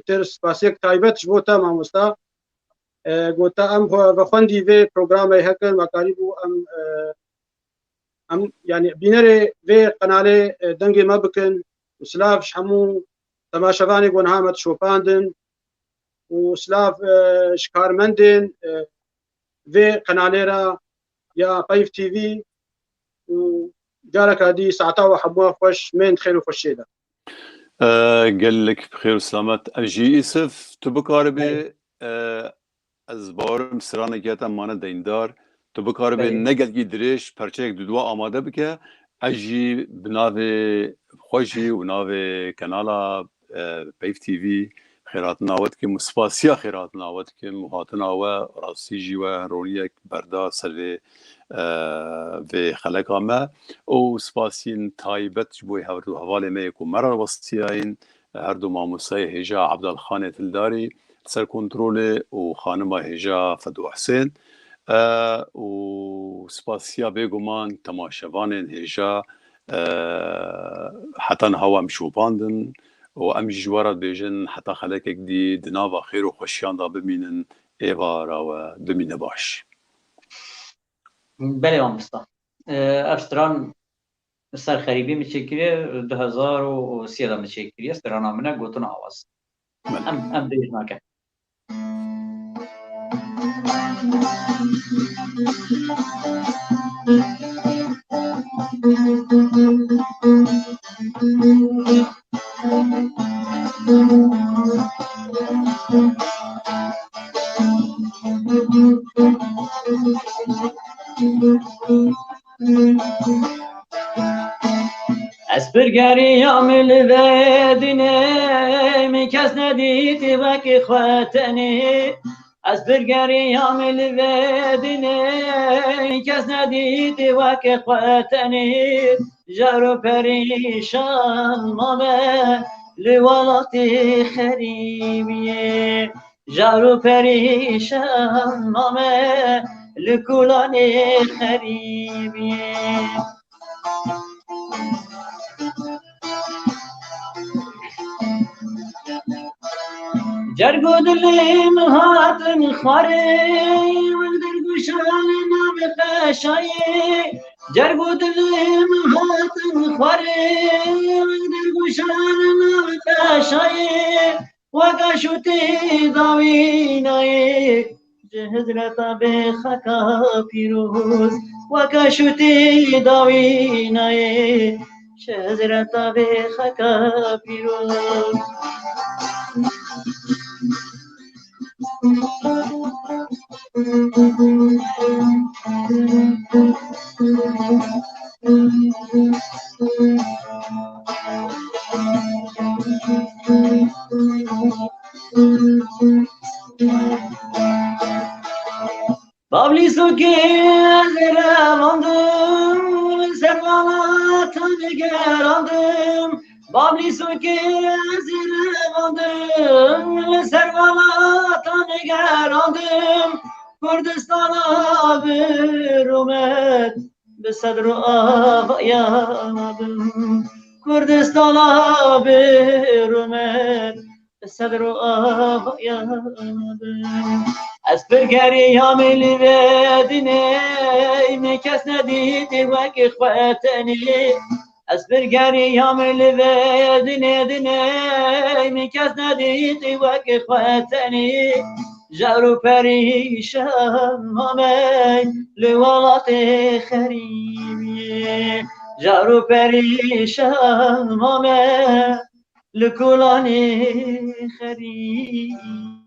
تر سپاسيك تايبت جبوتا ماموستا قوتا ام بخوندي في برنامج هكر مقاريبو ام يعني بينري في قناه دنگي ما بكن وسلاف شحمو تماشاواني گونهامت شوپاندن وسلاف شكارمندن في قناه را يا طيف تي في وجارك هذه ساعتها وحبوها خوش من خير وخشيده قال لك بخير وسلامت اجي اسف تبكاربي ازبار سرانه گیتا مانه دیندار تبكاربي نگلگی درش پرچک دودوا آماده بکه اجي بناوه خوشی و ناوه کانالا طيف تي في خیرات ناوت که مسپاسیا خیرات ناوت که مهاتنا و راسیجی و رونیک بردا سر و خلقا ما او سپاسین تایبت بوی هردو حواله ما یکو مرر وسطیاین هردو ماموسای هجا عبدالخان تلداری سر کنترول و خانم هجا فدو حسین و سپاسیا بگومان تماشاوان هجا حتی هوا مشوباندن و ام جوارات بیجن حتی خلک دی دناوا خیر و خوشیان دا ببینن ایوارا و ببینه باش بله مامستا افستران سر خریبی میچکریه 2013 میچکریه استران آمنه گوتون آواز ام دیج ناکه اسبرگری عامل ودینه می کس ندیدی وکی خواتنی اسبرگری عامل ودینه می کس ندیدی وکی خواتنی جارو پریشان مامه لوالاتي خريبية جارو پریشان مامه لکولانی خريبية جرگو دلیم هاتن خاری وقدر گوشان نام قشایی جرگو دلیم هاتن خاری وقدر گوشان نام قشایی وکا شوتی داوینایی جهزرتا به خکا پیروز وکا شوتی داوینایی جهزرتا به خکا پیروز بابلی سوکی زراندم سرمالاتم گراندم بابلی سوکی زراندم سرمالاتم گراندم کردستانا برومت به صدر آوایانم کردستانا برومت به صدر آوایانم اسبرگری عامل ودینه می کس ندیدی وکی خواتنی اسبرگری عامل ودینه دینه می کس ندیدی وکی خواتنی جارو پریشان مامی لوالات خریبی جارو پریشان مامی لکولانی خریبی